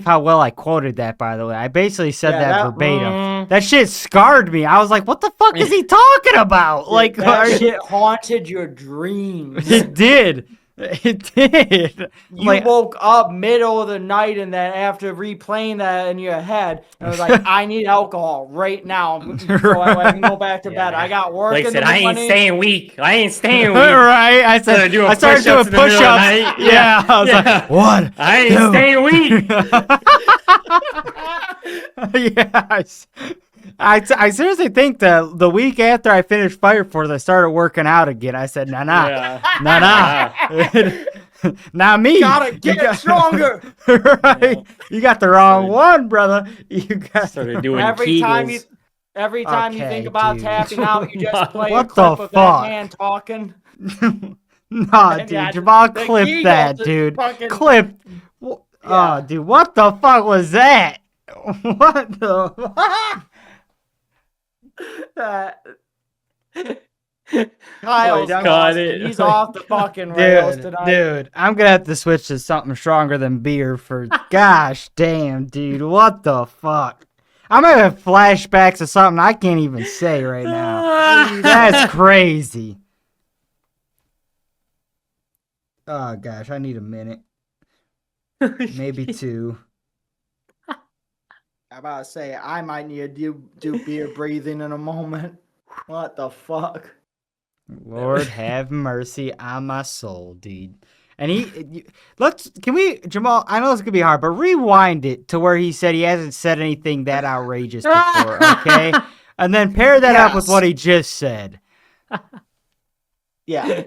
S2: how well I quoted that. By the way, I basically said that verbatim. That shit scarred me. I was like, "What the fuck is he talking about?" Like
S3: that shit haunted your dreams.
S2: It did. It did.
S3: You woke up middle of the night and then after replaying that in your head, I was like, I need alcohol right now so I can go back to bed. I got work
S1: Like
S3: in
S1: said,
S3: the
S1: I ain't
S3: morning.
S1: staying weak. I ain't staying weak.
S2: Right. I said I started doing push-ups. Yeah. I was like, what?
S1: I ain't staying weak.
S2: Yes. I seriously think that the week after I finished Fire Force, I started working out again. I said, nah. Not me.
S3: Gotta get stronger.
S2: Right? Yeah. You got the wrong one, brother. You got
S1: started doing
S3: every
S1: Kegels.
S3: time you think about tapping out, you just play
S2: what
S3: a clip
S2: the
S3: of
S2: fuck?
S3: that man talking.
S2: Nah, dude, Jamal, clip that, dude. Clip. Oh, dude, what the fuck was that? What the fuck?
S3: Kyle's
S1: got it.
S3: He's off the fucking rails tonight.
S2: Dude, I'm gonna have to switch to something stronger than beer for gosh damn, dude. What the fuck? I'm gonna have flashbacks of something I can't even say right now. That's crazy. Oh gosh, I need a minute. Maybe two.
S3: I'm about to say, I might need to do beer breathing in a moment. What the fuck?
S2: Lord have mercy on my soul, dude. And Jamal, I know this could be hard, but rewind it to where he said he hasn't said anything that outrageous before, okay? And then pair that up with what he just said.
S3: Yeah.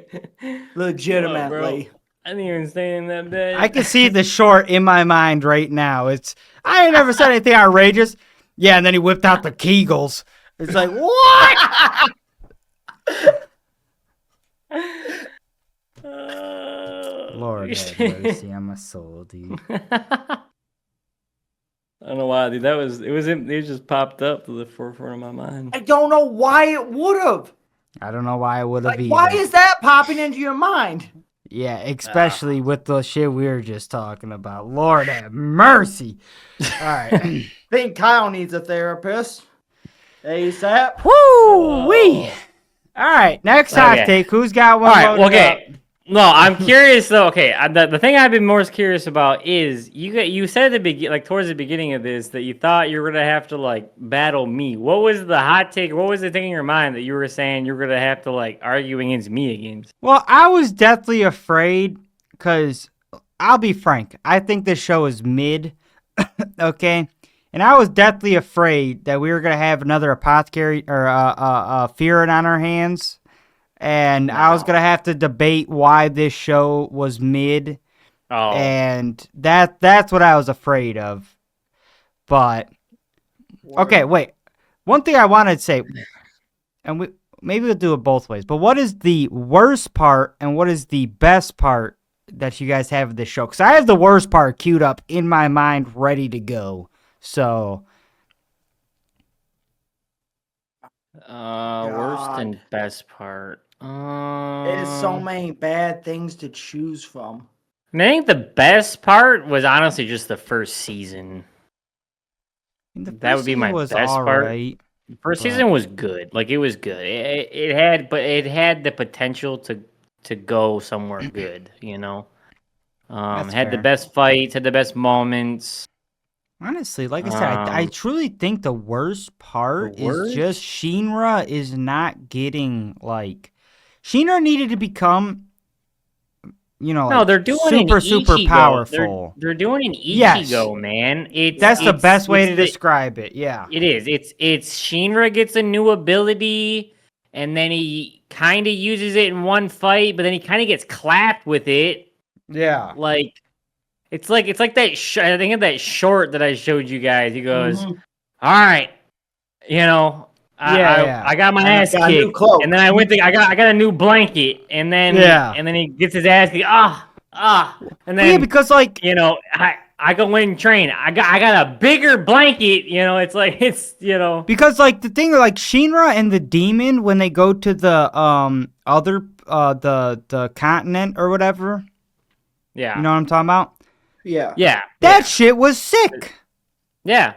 S3: Legitimately.
S1: I didn't even stay in that bed.
S2: I can see the short in my mind right now. I ain't never said anything outrageous. Yeah, and then he whipped out the Kegels. It's like, what? Lord have mercy on my soul, dude.
S1: I don't know why, dude. It just popped up to the forefront of my mind.
S3: I don't know why it would have.
S2: I don't know why I would have either.
S3: Why is that popping into your mind?
S2: Yeah, especially with the shit we were just talking about. Lord have mercy. All right.
S3: I think Kyle needs a therapist. ASAP.
S2: Woo-wee. All right, next hot take. Who's got one?
S1: All right, okay. No, I'm curious though. Okay, the thing I've been most curious about is you said at the towards the beginning of this that you thought you were gonna have to like battle me. What was the hot take? What was the thing in your mind that you were saying you were gonna have to like argue against me against?
S2: Well, I was deathly afraid because I'll be frank. I think this show is mid. Okay. And I was deathly afraid that we were going to have another apothecary or Fearin on our hands. And I was going to have to debate why this show was mid.
S1: Oh.
S2: And that's what I was afraid of. But, okay, wait. One thing I wanted to say, and maybe we'll do it both ways, but what is the worst part and what is the best part that you guys have of this show? Because I have the worst part queued up in my mind ready to go. So,
S1: worst and best part.
S3: There's so many bad things to choose from.
S1: I think the best part was honestly just the first season. That would be my best part. First season was good. Like it was good. It had the potential to go somewhere good. You know, had the best fights, had the best moments.
S2: Honestly, like I said, I truly think the worst part is just Shinra is not getting, like... Shinra needed to become,
S1: they're doing
S2: super powerful.
S1: They're doing an Ichigo, man.
S2: That's the best way to describe it, yeah.
S1: It is. It's Shinra gets a new ability, and then he kind of uses it in one fight, but then he kind of gets clapped with it.
S2: Yeah.
S1: Like... It's like that. I think of that short that I showed you guys. He goes, "All right, I got my ass kicked, and then I got a new blanket, and then he gets his ass kicked. And then
S2: because like
S1: I go in and train. I got a bigger blanket. Because
S2: like the thing like Shinra and the demon when they go to the other the continent or whatever.
S1: Yeah,
S2: you know what I'm talking about.
S3: Yeah.
S2: That shit was sick.
S1: Yeah.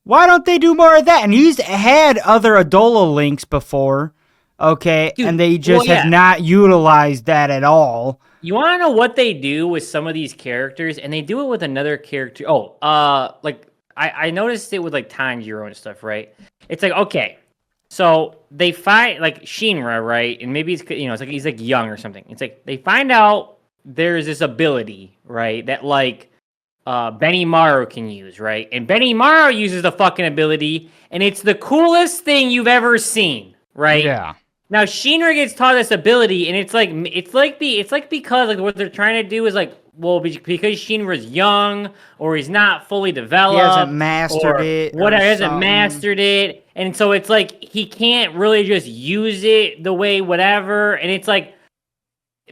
S2: Why don't they do more of that? And he's had other Adola links before, okay? Dude, and they just have not utilized that at all.
S1: You want to know what they do with some of these characters? And they do it with another character. I noticed it with like Tanjiro and stuff, right? It's like, okay, so they find like Shinra, right? And maybe it's it's like he's like young or something. It's like they find out there's this ability, right, that like Benimaru can use, right? And Benimaru uses the fucking ability, and it's the coolest thing you've ever seen, right?
S2: Yeah.
S1: Now Shinra gets taught this ability, and it's like because like what they're trying to do is like, well, because Shinra's young or he's not fully developed,
S2: he hasn't mastered it,
S1: whatever, hasn't mastered it, and so it's like he can't really just use it the way whatever, and it's like.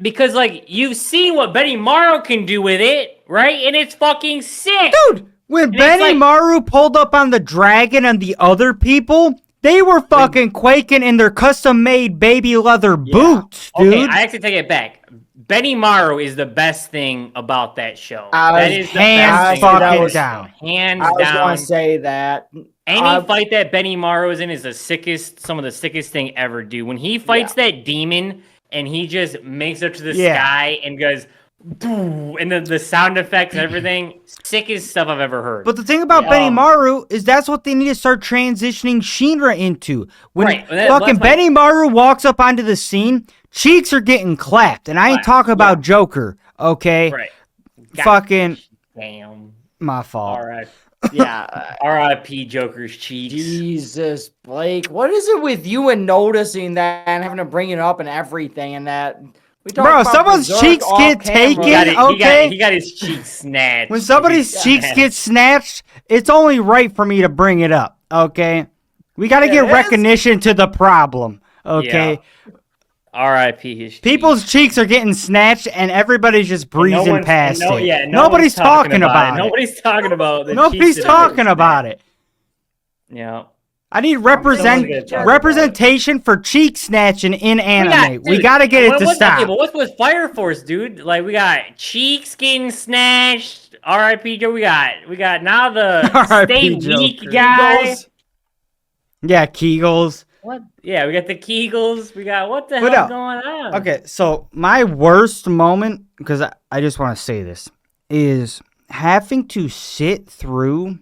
S1: Because, like, you've seen what Benimaru can do with it, right? And it's fucking sick!
S2: Dude, when Benimaru pulled up on the dragon and the other people, they were fucking quaking in their custom-made baby leather boots, dude.
S1: Okay, I actually take it back. Benimaru is the best thing about that show.
S2: That is hands fucking down.
S1: Hands down.
S3: I was going to say that.
S1: Any fight that Benimaru is in is some of the sickest thing ever, dude. When he fights that demon... And he just makes it to the sky and goes, boo, and the sound effects and everything, sickest stuff I've ever heard.
S2: But the thing about Benimaru is that's what they need to start transitioning Shinra into. When fucking Benimaru walks up onto the scene, cheeks are getting clapped. And I ain't talking about Joker, Okay,
S1: Right.
S2: Fucking
S1: damn.
S2: my fault.
S1: All right.
S3: Yeah.
S1: R.I.P. Joker's cheeks.
S3: Jesus, Blake, what is it with you and noticing that and having to bring it up and everything and that? We talk
S2: Bro,
S3: about
S2: someone's
S3: Berserk
S2: cheeks
S3: off
S2: get
S3: camera.
S2: taken. Okay.
S1: He got his cheeks snatched.
S2: When somebody's cheeks get snatched, it's only right for me to bring it up. Okay, we got to get recognition to the problem. Okay.
S1: Yeah. R.I.P. his cheeks.
S2: People's cheeks are getting snatched, and everybody's just breezing past it.
S1: Yeah,
S2: Nobody's talking about it.
S1: Nobody's talking about the
S2: Nobody's
S1: cheeks
S2: talking about it.
S1: Yeah.
S2: I need
S1: Someone's gonna talk
S2: representation for cheek snatching in anime. We got to get it to stop.
S1: Okay, but what's with Fire Force, dude? Like, we got cheeks getting snatched. R.I.P. Joe. We got now the Stay
S2: Joker.
S1: Weak guy.
S2: Yeah, Kegels.
S1: What? Yeah, we got the Kegels. We got what the hell's going on?
S2: Okay, so my worst moment, because I just want to say this, is having to sit through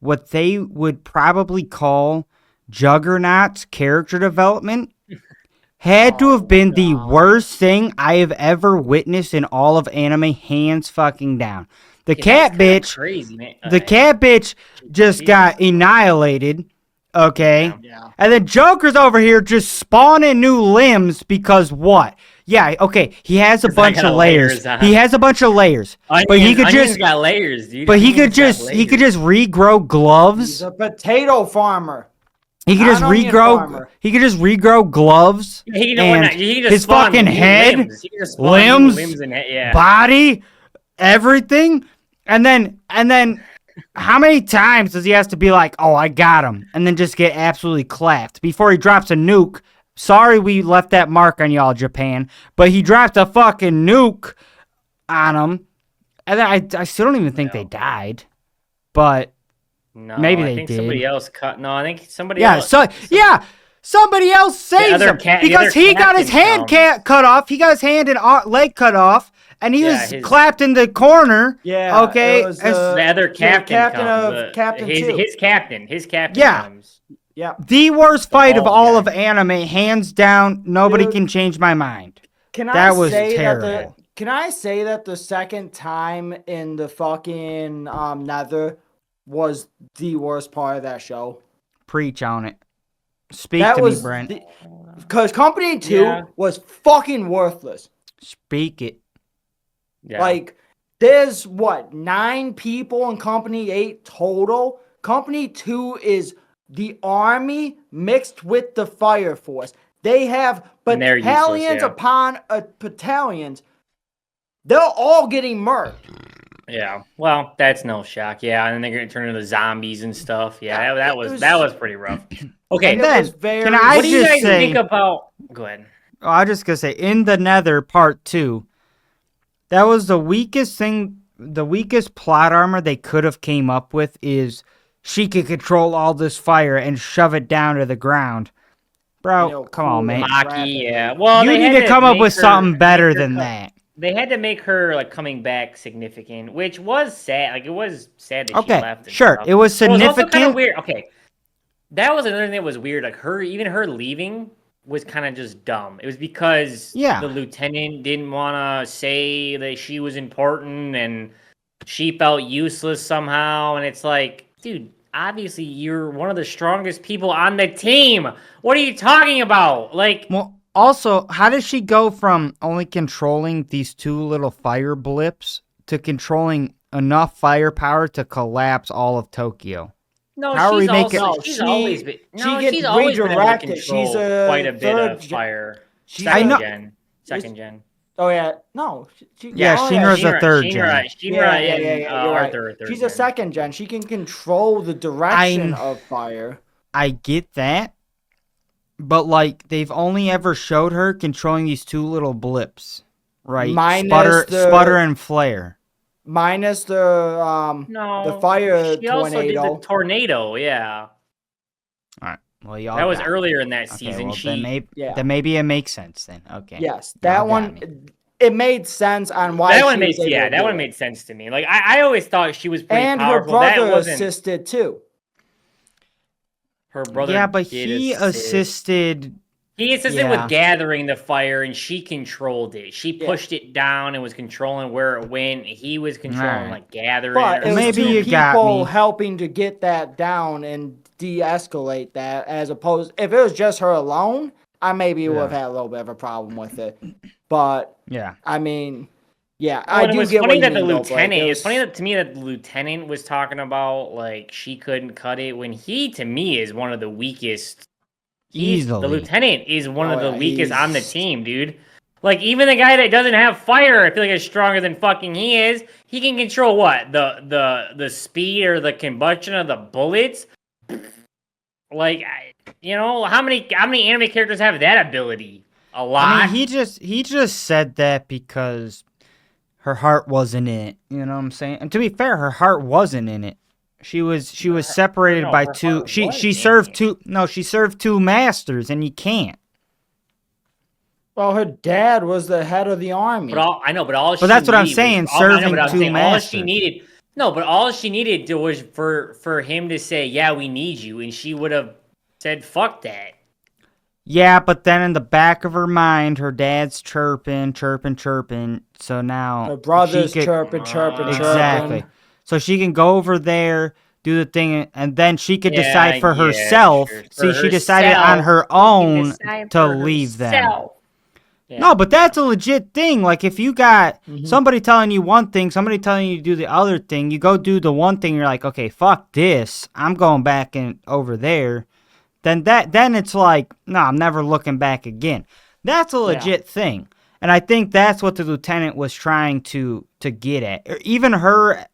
S2: what they would probably call Juggernaut's character development had to have been the worst thing I have ever witnessed in all of anime, hands fucking down. The cat bitch,
S1: crazy, man.
S2: the cat bitch just got annihilated, okay?
S3: Yeah.
S2: And then Joker's over here just spawning new limbs because what? Yeah, okay, he has a bunch of layers. He has a bunch of layers. But he could just
S1: got layers, dude.
S2: But he could just regrow gloves.
S3: He's a potato farmer.
S2: He could just regrow gloves.
S1: He
S2: and
S1: he can just
S2: his
S1: spawn
S2: fucking
S1: new
S2: head,
S1: limbs. He can just spawn new
S2: limbs,
S1: limbs and yeah.
S2: body, everything. And then how many times does he have to be like, "Oh, I got him," and then just get absolutely clapped before he drops a nuke? Sorry we left that mark on y'all, Japan, but he dropped a fucking nuke on him, and then I still don't even think they died, but
S1: No,
S2: maybe
S1: I
S2: they
S1: think
S2: did.
S1: somebody else cut. No, I think somebody
S2: Yeah,
S1: else.
S2: somebody else saves him because he got his hand cut off. He got his hand and leg cut off, and he was clapped in the corner.
S3: Yeah.
S2: Okay.
S3: It was,
S1: the other captain
S3: of Captain Two.
S1: His captain.
S2: Yeah.
S1: comes.
S3: Yeah.
S2: The worst fight of all of anime, hands down. Nobody can change my mind. That was terrible.
S3: Can I say that the second time in the fucking Nether was the worst part of that show?
S2: Preach on it. Speak to me, Brent.
S3: Because Company 2 was fucking worthless.
S2: Speak it.
S1: Yeah.
S3: Like, there's 9 people in Company 8 total. Company 2 is the army mixed with the Fire Force. They have battalions upon battalions. They're all getting murked.
S1: Yeah, well, that's no shock. Yeah, and then they're gonna turn into zombies and stuff. Yeah, that was pretty rough. Okay,
S2: and then can I
S1: what do you
S2: just
S1: guys
S2: say?
S1: think about? Go ahead.
S2: Oh, I was just gonna say, in the Nether Part 2, that was the weakest thing. The weakest plot armor they could have came up with is she could control all this fire and shove it down to the ground. Bro, come on, man.
S1: Maki, yeah. Well,
S2: you need to come up with something better than that.
S1: They had to make her like coming back significant, which was sad. Like it was sad that she left.
S2: Sure, it was significant.
S1: It was also kind of weird. Okay, that was another thing that was weird. Like her leaving was kind of just dumb. It was because the lieutenant didn't want to say that she was important, and she felt useless somehow. And it's like, dude, obviously you're one of the strongest people on the team. What are you talking about? Like,
S2: well. Also, how does she go from only controlling these 2 little fire blips to controlling enough firepower to collapse all of Tokyo?
S1: No,
S2: how
S1: she's
S2: always
S1: been. No,
S3: she gets redirected. She's
S1: quite a bit of fire. Second gen.
S3: Oh yeah, no.
S2: Shinra's a third gen.
S3: Shinra Arthur. She's a second gen. She can control the direction of fire.
S2: I get that. But, like, they've only ever showed her controlling these 2 little blips, right? Sputter and flare.
S3: Minus the fire
S1: she
S3: tornado.
S1: Also did the tornado, yeah.
S2: All right. Well, y'all
S1: that was earlier in that season.
S2: Well, then maybe it makes sense then. Okay.
S3: Yes, that one. It made sense on why
S1: that one made that one made sense to me. Like I always thought she was pretty powerful.
S3: And her brother assisted too.
S1: Her brother.
S2: Yeah, but he assisted
S1: He assisted with gathering the fire, and she controlled it. She pushed it down and was controlling where it went. He was controlling like gathering.
S3: But it was
S2: maybe
S3: two
S2: you got
S3: people
S2: me.
S3: helping to get that down and de-escalate that, as opposed if it was just her alone, I maybe would have had a little bit of a problem with it. But I mean, I do get what you mean.
S1: It's funny that to me that the lieutenant was talking about like she couldn't cut it when he, to me, is one of the weakest.
S2: Easily,
S1: the lieutenant is one of the weakest on the team, dude. Like even the guy that doesn't have fire, I feel like is stronger than fucking he is. He can control what the speed or the combustion of the bullets. Like, you know, how many anime characters have that ability? A lot.
S2: I mean, he just said that because her heart wasn't in it. You know what I'm saying? And to be fair, her heart wasn't in it. She was separated by two. She served two. No, she served two masters, and you can't.
S3: Well, her dad was the head of the army.
S1: But all
S2: that's what I'm saying. Serving two masters.
S1: All she needed. No, but all she needed was for him to say, "Yeah, we need you," and she would have said, "Fuck that."
S2: Yeah, but then in the back of her mind, her dad's chirping. So now
S3: her brother's chirping.
S2: Exactly. So she can go over there, do the thing, and then she could decide for herself. Sure. She decided on her own to leave them. Yeah. No, but that's a legit thing. Like, if you got somebody telling you one thing, somebody telling you to do the other thing, you go do the one thing, you're like, okay, fuck this. I'm going back and over there. Then it's like, no, I'm never looking back again. That's a legit thing. And I think that's what the lieutenant was trying to get at. Even her...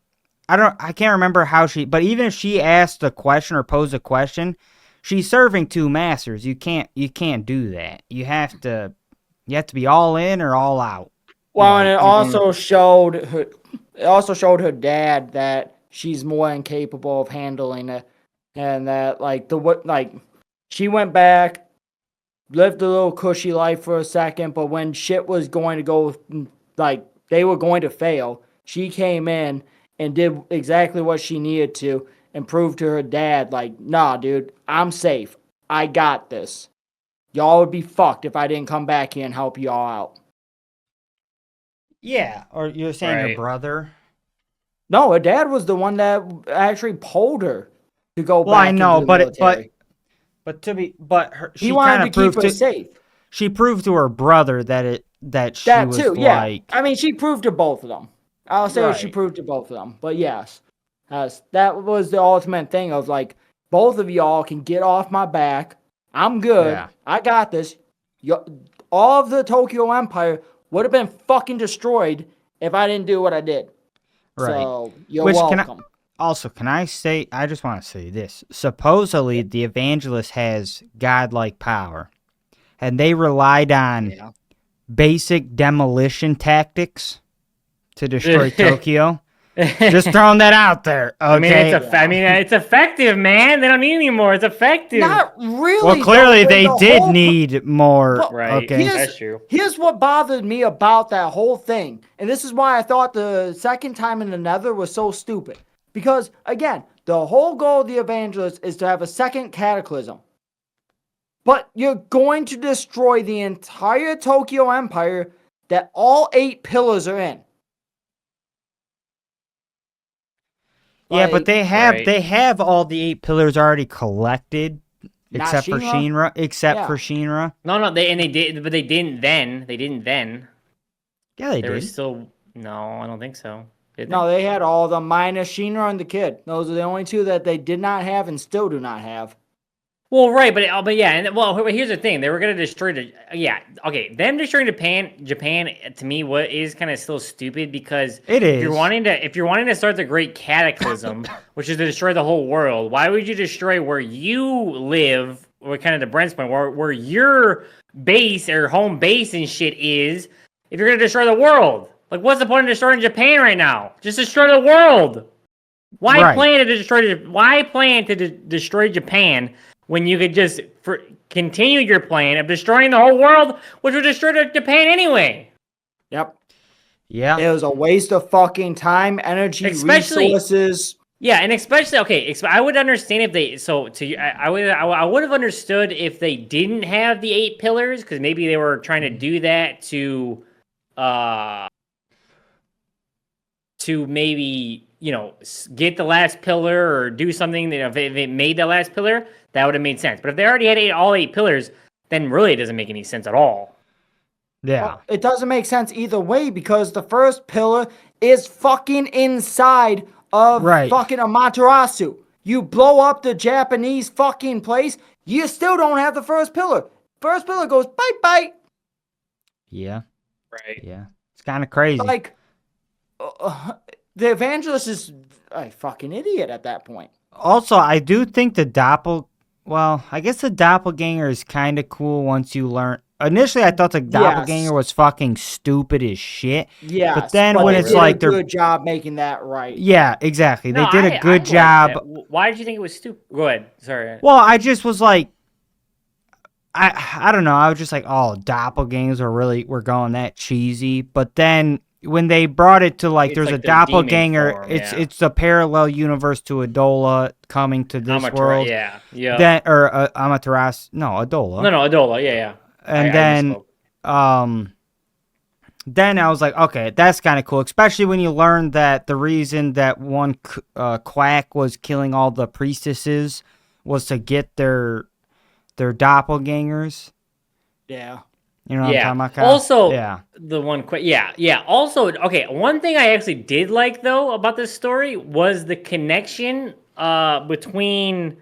S2: I can't remember how but even if she asked a question or posed a question, she's serving two masters. You can't do that. You have to be all in or all out.
S3: Well, and it also showed her dad that she's more incapable of handling it, and that she went back, lived a little cushy life for a second, but when shit was going to go, like they were going to fail, she came in and did exactly what she needed to and proved to her dad, like, nah, dude, I'm safe. I got this. Y'all would be fucked if I didn't come back here and help y'all out.
S2: Yeah, or you're saying her brother?
S3: No, her dad was the one that actually pulled her to go back.
S2: Well, I know,
S3: but
S2: she
S3: wanted to keep her safe.
S2: She proved to her brother that she was too, like...
S3: I mean, she proved to both of them. I'll say she proved to both of them. But yes, that was the ultimate thing of like, both of y'all can get off my back. I'm good. Yeah. I got this. All of the Tokyo Empire would have been fucking destroyed if I didn't do what I did. Right. So you're welcome.
S2: Can I say, I just want to say this. Supposedly, the Evangelist has godlike power. And they relied on basic demolition tactics to destroy Tokyo. Just throwing that out there. Okay.
S1: I mean, it's effective, man. They don't need any more. It's effective.
S3: Not really.
S2: Well, clearly they did need more.
S1: Right.
S2: Okay.
S1: That's true.
S3: Here's what bothered me about that whole thing. And this is why I thought the second time in the Nether was so stupid. Because, again, the whole goal of the Evangelist is to have a second cataclysm. But you're going to destroy the entire Tokyo Empire that all 8 pillars are in.
S2: Yeah, but they have all the 8 pillars already collected, except for Shinra.
S1: No, they did, but they didn't then.
S2: Yeah, they did.
S1: Were still no, I don't think so.
S3: No, they had all of them minus Shinra and the kid. Those are the only 2 that they did not have and still do not have.
S1: Well, right, but yeah, and here's the thing: they were gonna destroy them destroying Japan to me, what is kind of still stupid because
S2: it is.
S1: If you're wanting to start the Great Cataclysm, which is to destroy the whole world, why would you destroy where you live, or kind of to Brent's point, where your base or home base and shit is? If you're gonna destroy the world, like, what's the point of destroying Japan right now? Just destroy the world. Why plan to destroy Japan? When you could just continue your plan of destroying the whole world, which would destroy Japan anyway.
S3: Yep.
S2: Yeah.
S3: It was a waste of fucking time, energy, resources.
S1: Yeah, and especially I would understand if they I would have understood if they didn't have the 8 pillars because maybe they were trying to do that to maybe get the last pillar or do something. If they made the last pillar, that would have made sense. But if they already had all 8 pillars, then really it doesn't make any sense at all.
S2: Yeah.
S3: Well, it doesn't make sense either way because the first pillar is fucking inside of fucking Amaterasu. You blow up the Japanese fucking place, you still don't have the first pillar. First pillar goes bye-bye.
S2: Yeah.
S1: Right.
S2: Yeah. It's kind of crazy.
S3: Like, the evangelist is a fucking idiot at that point.
S2: Also, I do think I guess the doppelganger is kind of cool once you learn. Initially, I thought the doppelganger was fucking stupid as shit.
S3: Yeah,
S2: but then when it's like
S3: they're a good job making that right.
S2: Yeah, exactly. They did a good job.
S1: Why did you think it was stupid? Go ahead. Sorry.
S2: Well, I just was like, I don't know. I was just like, oh, doppelgangers were going that cheesy. But then when they brought it to like, there's like a doppelganger. Form, it's a parallel universe to Adola coming to this world.
S1: Yeah.
S2: Then Amaterasu. No, Adola.
S1: No, Adola. Yeah.
S2: And then I was like, okay, that's kind of cool, especially when you learn that the reason that one quack was killing all the priestesses was to get their doppelgangers.
S3: Yeah.
S2: You know what I'm talking about, Kyle?
S1: Also, the one quack. Yeah. Also, okay, one thing I actually did like, though, about this story was the connection between,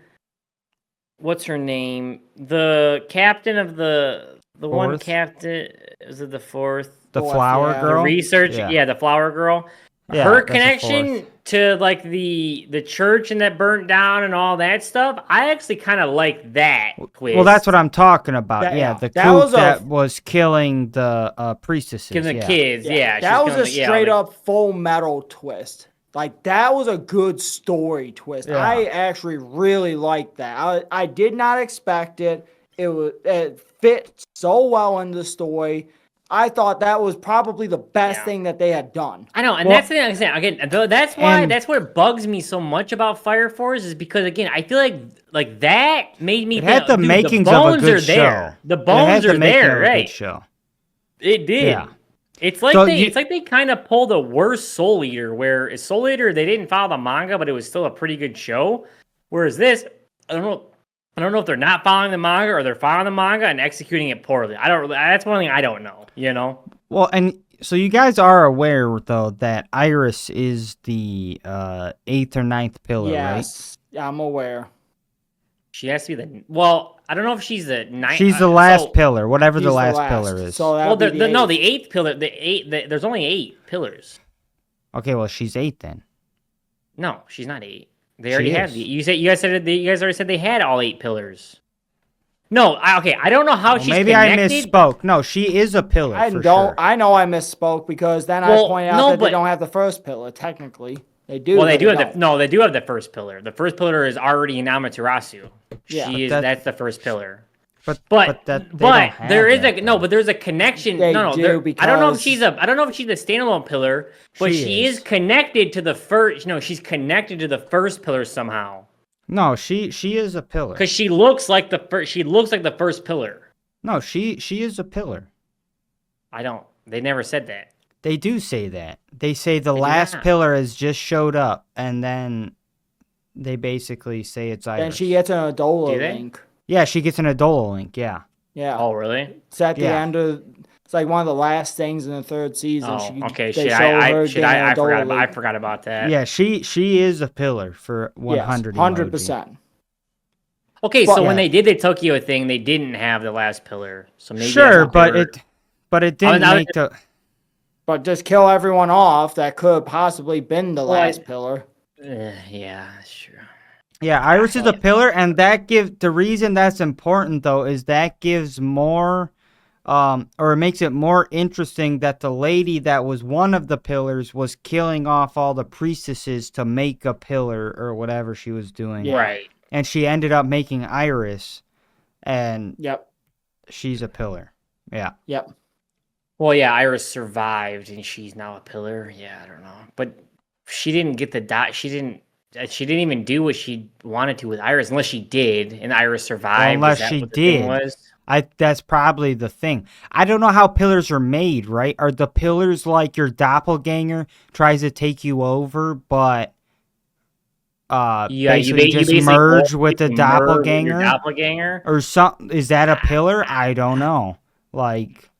S1: what's her name? The captain of the one captain, is it the fourth?
S2: The flower girl?
S1: The research, the flower girl.
S2: Yeah,
S1: her connection to like the church and that burnt down and all that stuff, I actually kind of like that twist.
S2: Well, that's what I'm talking about. The kook that was killing the priestesses.
S1: Killing the kids,
S3: That was a straight up Full Metal twist. Like, that was a good story twist.
S2: Yeah.
S3: I actually really liked that. I did not expect it. It fit so well in the story. I thought that was probably the best thing that they had done.
S1: I know, and that's the thing I'm saying. Again, that's what bugs me so much about Fire Force is because, again, I feel like that made me.
S2: It had the makings of a good show.
S1: The bones are there, right?
S2: Show.
S1: It did. Yeah. It's like they kind of pulled a worse Soul Eater, where Soul Eater they didn't follow the manga, but it was still a pretty good show. Whereas this, I don't know if they're not following the manga or they're following the manga and executing it poorly. That's one thing I don't know.
S2: Well, and so you guys are aware though that Iris is the 8th or 9th pillar, right?
S3: Yes, I'm aware.
S1: She has to be I don't know if she's the 9th.
S2: She's the last pillar, whatever the last pillar is.
S3: So
S1: the 8th pillar. There's only 8 pillars.
S2: Okay, well she's 8 then.
S1: No, she's not 8. They already have you guys already said they had all 8 pillars. No, I don't know how she's
S2: maybe
S1: connected.
S2: I misspoke. No, she is a pillar.
S3: I know I misspoke because then I pointed out that they don't have the first pillar. Technically, they do.
S1: Well, they do have they do have the first pillar. The first pillar is already in Amaterasu.
S3: Yeah,
S1: that's the first pillar.
S2: But
S1: there's a connection.
S3: They
S1: I don't know if she's a standalone pillar, but she is connected to the first. No, she's connected to the first pillar somehow.
S2: No, she is a pillar.
S1: Because she looks like the first. She looks like the first pillar.
S2: No, she is a pillar.
S1: They never said that.
S2: They do say that. They say the last pillar has just showed up, and then they basically say it's Iris.
S3: Then she gets an Adola link.
S2: Yeah, she gets an Adola link. Yeah.
S3: Yeah.
S1: Oh, really?
S3: It's at the end of. It's like one of the last things in the 3rd season.
S1: Oh, okay. I forgot about that.
S2: Yeah, she is a pillar for 100.
S3: 100%.
S1: Okay, so when they did the Tokyo thing, they didn't have the last pillar. So maybe
S2: but it didn't make the.
S3: But just kill everyone off that could have possibly been the last pillar.
S1: Yeah, sure.
S2: Yeah, Iris is a pillar, and the reason that's important though is that gives more. Or it makes it more interesting that the lady that was one of the pillars was killing off all the priestesses to make a pillar or whatever she was doing.
S1: Yeah. Right.
S2: And she ended up making Iris, and she's a pillar. Yeah.
S3: Yep.
S1: Well, yeah, Iris survived, and she's now a pillar. Yeah, I don't know, but she didn't get the dot. She didn't she didn't even do what she wanted to with Iris, unless she did, and Iris survived.
S2: Well, unless
S1: Is that
S2: she
S1: what the thing
S2: did.
S1: was?
S2: That's probably the thing. I don't know how pillars are made, right? Are the pillars like your doppelganger tries to take you over, but basically just merge with the doppelganger? Or something? Is that a pillar? I don't know. Like,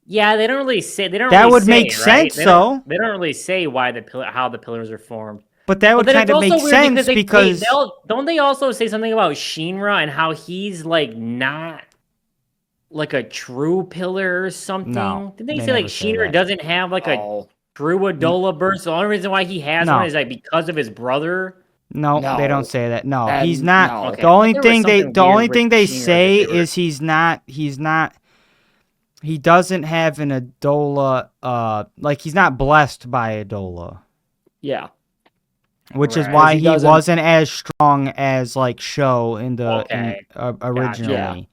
S1: yeah, they don't really say. They don't.
S2: That
S1: really
S2: would
S1: say,
S2: make
S1: right?
S2: sense, though.
S1: They don't really say why how the pillars are formed.
S2: But that would
S1: then
S2: kind
S1: it's
S2: of make
S1: also weird
S2: sense because
S1: don't they also say something about Shinra and how he's like not like a true pillar or something?
S2: No,
S1: Did they
S2: they
S1: say like
S2: never say
S1: Shinra
S2: that.
S1: doesn't have like a true Adola burst? The only reason why he has
S2: No.
S1: one is like because of his brother.
S2: No,
S3: No.
S2: they don't say that. No,
S3: That-
S2: he's not.
S3: no.
S1: Okay.
S2: The only
S1: There was
S2: thing
S1: something
S2: the
S1: weird
S2: only
S1: with
S2: thing they
S1: Shinra that
S2: say
S1: they were-
S2: is he's not. He doesn't have an Adola. Like he's not blessed by Adola,
S3: Yeah.
S2: which is
S1: Right.
S2: why
S3: He
S2: he
S3: doesn't-
S2: wasn't as strong as like Sho in the
S1: Okay.
S2: originally.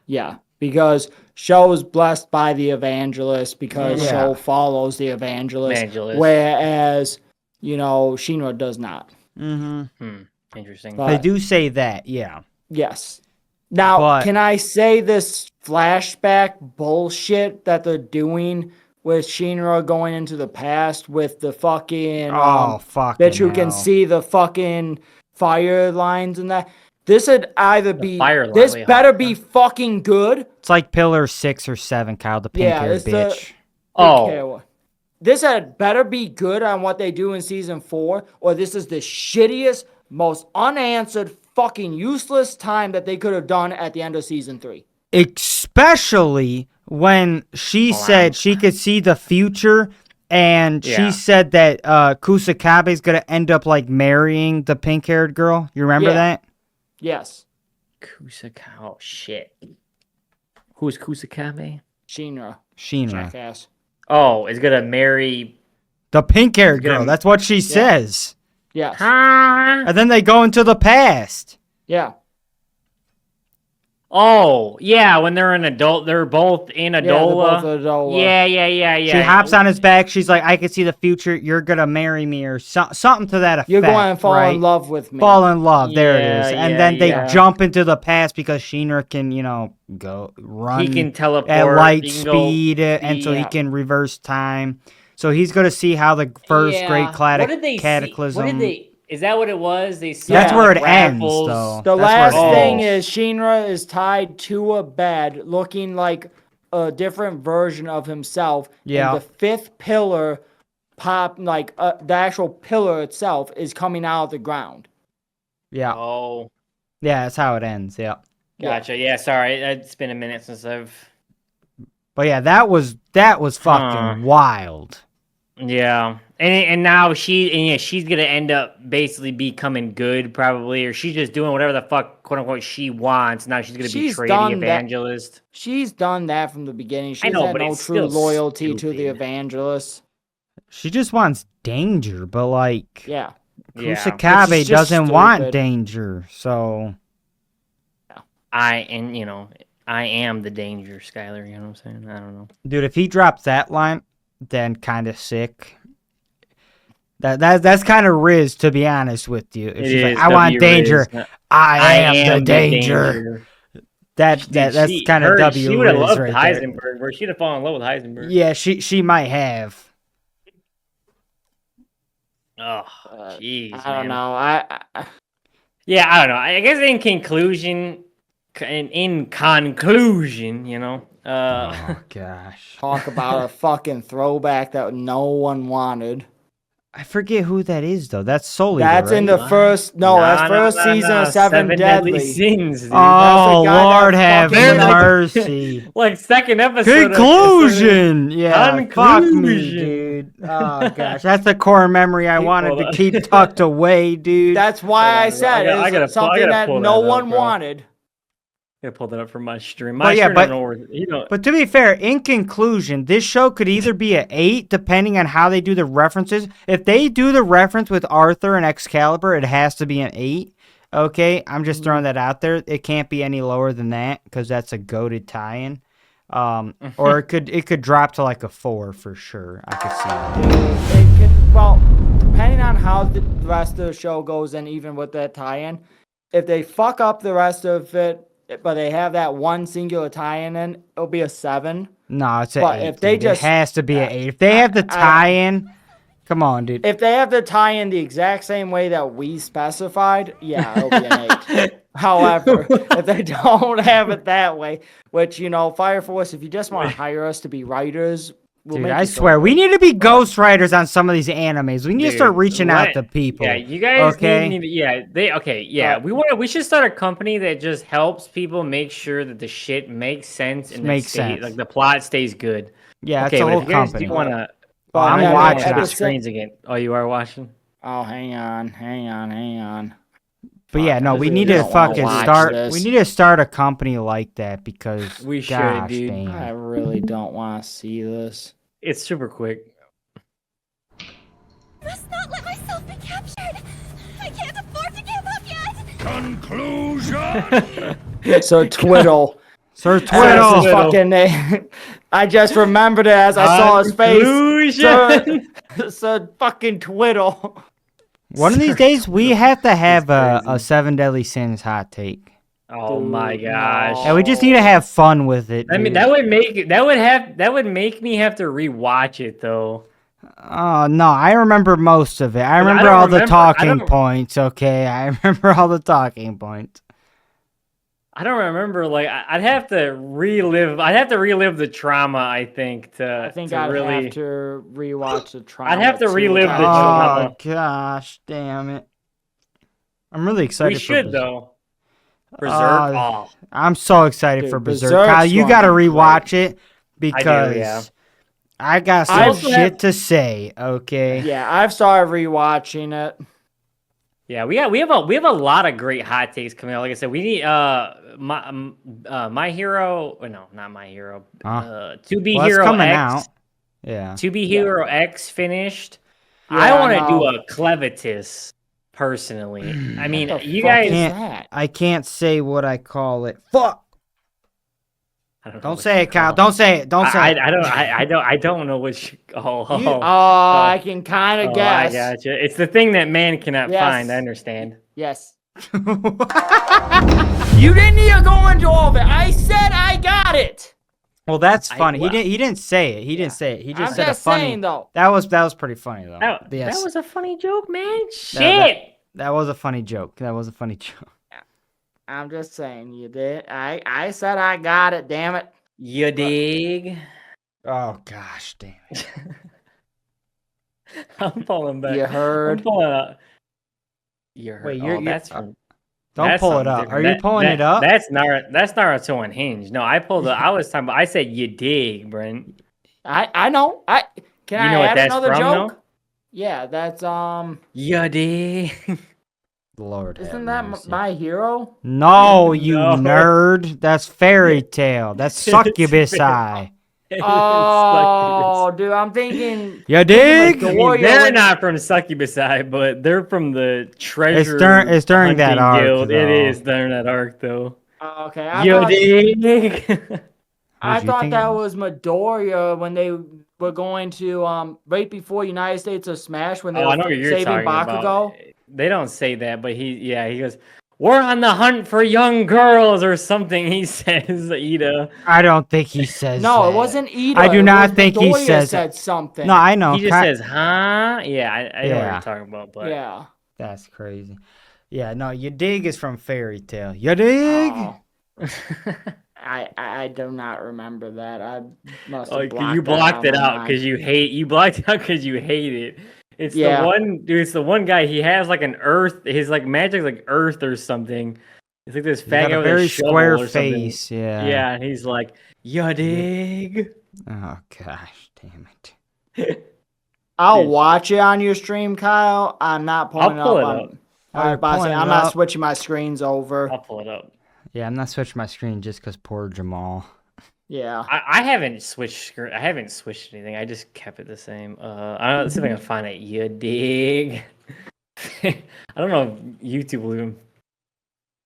S3: Yeah. Because Sho is blessed by the evangelist because
S2: Yeah.
S3: Sho follows the evangelist.
S1: Evangelist.
S3: Whereas, Shinra does not.
S2: Mm-hmm.
S1: Interesting.
S3: But-
S2: They do say that, yeah.
S3: Yes. Now,
S2: But-
S3: can I say this flashback bullshit that they're doing with Shinra going into the past with the fucking
S2: Fuck.
S3: that you can see the fucking fire lines and that? This would either be
S1: fire line,
S3: this
S1: wait,
S3: better
S1: huh?
S3: be fucking good.
S2: It's like pillar 6 or 7, Kyle, the pink haired
S3: it's the-
S2: bitch.
S1: Oh,
S3: This had better be good on what they do in season 4, or this is the shittiest, most unanswered, fucking useless time that they could have done at the end of season 3.
S2: Especially when she said she could see the future, and
S1: Yeah.
S2: she said that Kusakabe is gonna end up like marrying the pink-haired girl. You remember
S3: Yeah.
S2: that?
S3: Yes,
S1: Kusakabe. Oh shit. Who's Kusakabe?
S3: Shinra,
S2: Shinra,
S3: jackass.
S1: Oh, is gonna marry.
S2: the pink-haired
S1: He's gonna-
S2: girl. That's what she says.
S3: Yes,
S2: And then they go into the past.
S3: yeah,
S1: Oh, yeah, when they're they're both in
S3: yeah. They're
S1: Adola.
S3: both Adola.
S1: Yeah.
S2: She hops on his back. She's like, "I can see the future. You're gonna marry me," or something to that effect.
S3: You're going to fall
S2: right?
S3: in love with me.
S2: Fall in love. There it is.
S1: Yeah,
S2: And
S1: yeah,
S2: then they
S1: yeah.
S2: jump into the past because Shinra can, go run
S1: He can teleport
S2: at light
S1: he can go
S2: speed, and so he
S3: yeah.
S2: can reverse time. So he's gonna see how the first great
S1: What did they
S2: cataclysm.
S1: See? What did they? Is that what it was? They saw
S2: That's where it
S1: raffles.
S2: ends, though.
S3: The
S2: That's
S3: last
S2: where it
S3: thing
S2: ends.
S3: is Shinra is tied to a bed, looking like a different version of himself.
S2: Yeah.
S3: And the fifth pillar the actual pillar itself is coming out of the ground.
S2: Yeah,
S1: Oh,
S2: yeah, that's how it ends. Yeah,
S1: gotcha. Yeah, sorry. It's been a minute since I've.
S2: but yeah, that was fucking wild.
S1: Yeah, and now she's gonna end up basically becoming good, probably, or she's just doing whatever the fuck, quote unquote, she wants. Now she's gonna
S3: She's
S1: betray
S3: done
S1: the
S3: that.
S1: evangelist.
S3: She's done that from the beginning. She's
S1: know,
S3: had
S1: but
S3: no
S1: it's
S3: true
S1: still
S3: loyalty to the
S1: stupid.
S3: evangelist.
S2: She just wants danger, but like
S3: Yeah.
S1: Yeah,
S2: Kusakabe
S3: Which is just
S2: doesn't want
S3: stupid.
S2: danger, so
S1: I am the danger, Skylar. You know what I'm saying? I don't know.
S2: dude, if he drops that line, then kind of sick. That's kind of Riz, to be honest with you. If she's like, I want danger. I am the danger. That's kind of W
S1: She would have
S2: Riz
S1: loved
S2: right there.
S1: Heisenberg, or she'd have fallen in love with Heisenberg.
S2: Yeah, she might have.
S1: Oh, jeez.
S3: I don't
S1: man.
S3: know. I
S1: Yeah, I don't know. I guess in conclusion,
S2: Oh gosh,
S3: talk about a fucking throwback that no one wanted.
S2: I forget who that is though. That's Soul Eater,
S3: That's in
S2: right?
S3: the first. No, that's first season of Seven Deadly.
S1: Sins, dude.
S2: Oh
S3: That's the guy
S2: Lord,
S3: that
S2: have
S3: fucking-
S2: mercy.
S1: Like second episode.
S2: Conclusion. Yeah, fuck me,
S1: Conclusion.
S2: dude. Oh gosh, that's the core memory I wanted
S1: Hold
S2: to
S1: on.
S2: keep tucked away, dude.
S3: That's why I said
S1: I gotta
S3: it's something
S1: pull
S3: that
S1: that
S3: no
S1: up,
S3: one
S1: bro.
S3: wanted.
S1: I pulled that up from my stream.
S2: But
S1: My
S2: yeah,
S1: stream
S2: but-
S1: don't know where, you know.
S2: But to be fair, in conclusion, this show could either be an 8, depending on how they do the references. If they do the reference with Arthur and Excalibur, it has to be an 8. Okay, I'm just throwing that out there. It can't be any lower than that because that's a goated tie-in. Or it could drop to like a 4 for sure. I could see that.
S3: It could, well, depending on how the rest of the show goes, and even with that tie-in, if they fuck up the rest of it, but they have that one singular tie-in, it'll be a 7.
S2: No, it's an
S3: But
S2: 8.
S3: if they
S2: Dude.
S3: just-
S2: it has to be an 8. If they have the tie-in, come on, dude.
S3: If they have the tie-in the exact same way that we specified, yeah, it'll be an 8. However, if they don't have it that way, which, Fire Force, if you just want to hire us to be writers, we'll
S2: Dude,
S3: make
S2: I
S3: you so
S2: swear, we
S3: good.
S2: need to be ghostwriters on some of these animes. We need to start reaching out to people.
S1: Yeah, you guys
S2: okay?
S1: need we should start a company that just helps people make sure that the shit makes sense and
S2: Makes sense.
S1: like the plot stays good.
S2: Yeah,
S1: Okay,
S2: it's a
S1: but
S2: whole
S1: if you guys
S2: company.
S1: do wanna,
S2: I'm
S3: yeah,
S2: watching
S3: at
S1: the
S3: the
S1: screens again. Oh, you are watching?
S3: Oh, hang on.
S2: But yeah, no, we need to
S3: don't wanna
S2: fucking
S3: watch
S2: start.
S3: this.
S2: We need to start a company like that because
S1: We should,
S2: gosh,
S1: dude.
S2: damn.
S3: I really don't want to see this.
S1: It's super quick.
S7: Must not let myself be captured. I can't afford to give up yet.
S3: So Twiddle.
S2: Sir
S3: That's
S2: Twiddle.
S3: his fucking name. I just remembered it as I saw his face.
S1: Conclusion.
S3: So fucking Twiddle.
S2: One of these days, we have to have a 7 Deadly Sins hot take.
S1: Oh my
S3: Dude,
S1: gosh.
S3: no.
S2: And we just need to have fun with it.
S1: I mean,
S2: dude.
S1: that would make me have to rewatch it though.
S2: Oh no, I remember most of it. I
S1: I
S2: remember
S1: don't
S2: all the
S1: remember- I
S2: talking
S1: don't-
S2: points. Okay, I remember all the talking points.
S1: I don't remember. Like, I'd have to relive the trauma. I think
S3: I think I'd
S1: really.
S3: have to rewatch the trauma.
S1: I'd have to
S3: too.
S1: relive the
S2: Oh
S1: trauma.
S2: gosh, damn it! I'm really excited.
S1: We
S2: for
S1: should
S2: Berserk.
S1: though. Berserk. Oh,
S2: I'm so excited
S3: Dude,
S2: for Berserk.
S3: Berserk's
S2: Kyle, you
S3: gonna
S2: got to
S3: be
S2: rewatch it because
S1: yeah.
S2: I got
S3: I
S2: some
S3: also
S2: shit
S3: have-
S2: to say. Okay.
S3: Yeah, I've started rewatching it.
S1: yeah. We have a lot of great hot takes coming out. Like I said, we need my hero. Or no, not my hero. To be
S2: Well, it's
S1: hero
S2: coming
S1: X.
S2: out. Yeah.
S1: To be hero X finished.
S3: Yeah,
S1: I want to
S3: no.
S1: do a Clevitus personally. I mean,
S3: What the
S1: you
S3: fuck
S1: guys.
S3: is
S2: can't-
S3: that?
S2: I can't say what I call it. Fuck.
S1: I don't know
S2: Don't
S1: what
S2: say
S1: you
S2: it, Kyle.
S1: call
S2: Don't say it. Don't say
S1: I,
S2: it.
S1: I don't know what you. Oh,
S3: You- I can kind of
S1: oh,
S3: guess.
S1: I gotcha. It's the thing that man cannot
S3: Yes.
S1: find. I understand.
S3: Yes. You didn't even go into all of it. I said I got it.
S2: Well, that's
S1: I-
S2: funny.
S1: well-
S2: He didn't say it. He didn't say it. He just
S3: I'm
S2: said
S3: just
S2: a funny.
S3: saying though.
S2: That was pretty funny though.
S1: That was a funny joke, man. Shit.
S2: That was a funny joke. That was a funny joke.
S3: I'm just saying you did. I said I got it. Damn it.
S1: You dig?
S2: Oh gosh, damn it.
S1: I'm pulling back.
S3: You heard.
S1: I'm pulling up. You heard.
S2: Wait,
S1: oh,
S2: you're-
S1: that's
S2: Don't
S1: that's
S2: pull it
S1: something
S2: up.
S1: different.
S2: Are you pulling it up?
S1: That's Naruto Unhinged. No, I pulled it. I was talking about. I said you dig, Brent.
S3: I know. Can
S1: You
S3: I
S1: know what
S3: add
S1: that's
S3: another
S1: from,
S3: joke?
S1: though?
S3: Yeah, that's
S1: You dig.
S2: Lord. have
S3: Isn't that
S2: mercy.
S3: My Hero?
S2: No, you
S1: No.
S2: nerd. That's fairy tale. That's succubus
S1: fairy-
S2: eye.
S3: Oh, dude, I'm thinking.
S2: You dig?
S3: the warrior
S1: They're
S3: when-
S1: not from Succubus Eye, but they're from the treasure.
S2: it's during that
S1: hunting
S2: arc,
S1: guild. It
S2: though.
S1: is during that arc, though.
S3: Okay,
S1: You dig?
S3: I
S2: Who'd you
S3: thought
S2: think
S3: that
S2: it
S3: was Midoriya when they were going to right before United States of Smash when they
S1: Oh, I know
S3: were
S1: what you're
S3: saving
S1: talking
S3: Bakugo.
S1: about. They don't say that, but he goes, "We're on the hunt for young girls" or something. He says, Ida.
S2: I don't think he says
S3: No,
S2: that.
S3: it wasn't Ida.
S2: I do
S3: it
S2: not
S3: was
S2: think he
S3: Midoriya
S2: says
S3: said something.
S2: No, I know.
S1: He just says, "Huh?" Yeah, I know what
S2: Yeah.
S1: you're talking about, but
S3: Yeah.
S2: That's crazy. Yeah, no, you dig is from fairy tale. You dig?
S3: Oh. I do not remember that. I must have
S1: oh,
S3: blocked
S1: you blocked
S3: that
S1: it out
S3: online.
S1: because you hate. You blocked it out because you hate it. It's
S3: Yeah.
S1: the one dude. It's the one guy. He has like an earth. His like magic's like earth or something. It's like this
S2: He's
S1: fat
S2: got
S1: guy
S2: a
S1: with a
S2: very
S1: shovel
S2: square
S1: or something.
S2: face. Yeah.
S1: Yeah, and he's like, "You dig?"
S2: Oh gosh, damn it.
S3: I'll
S1: Dude.
S3: watch it on your stream, Kyle. I'm not pulling
S1: I'll pull
S3: it
S1: it
S3: up.
S1: up.
S3: I was about to say,
S2: Pulling it
S3: I'm not
S2: up.
S3: switching my screens over.
S1: I'll pull it up.
S2: Yeah, I'm not switching my screen just because poor Jamal.
S3: Yeah.
S1: I haven't switched. I haven't switched anything. I just kept it the same. Let's see if I can find it. You dig? I don't know if YouTube will even.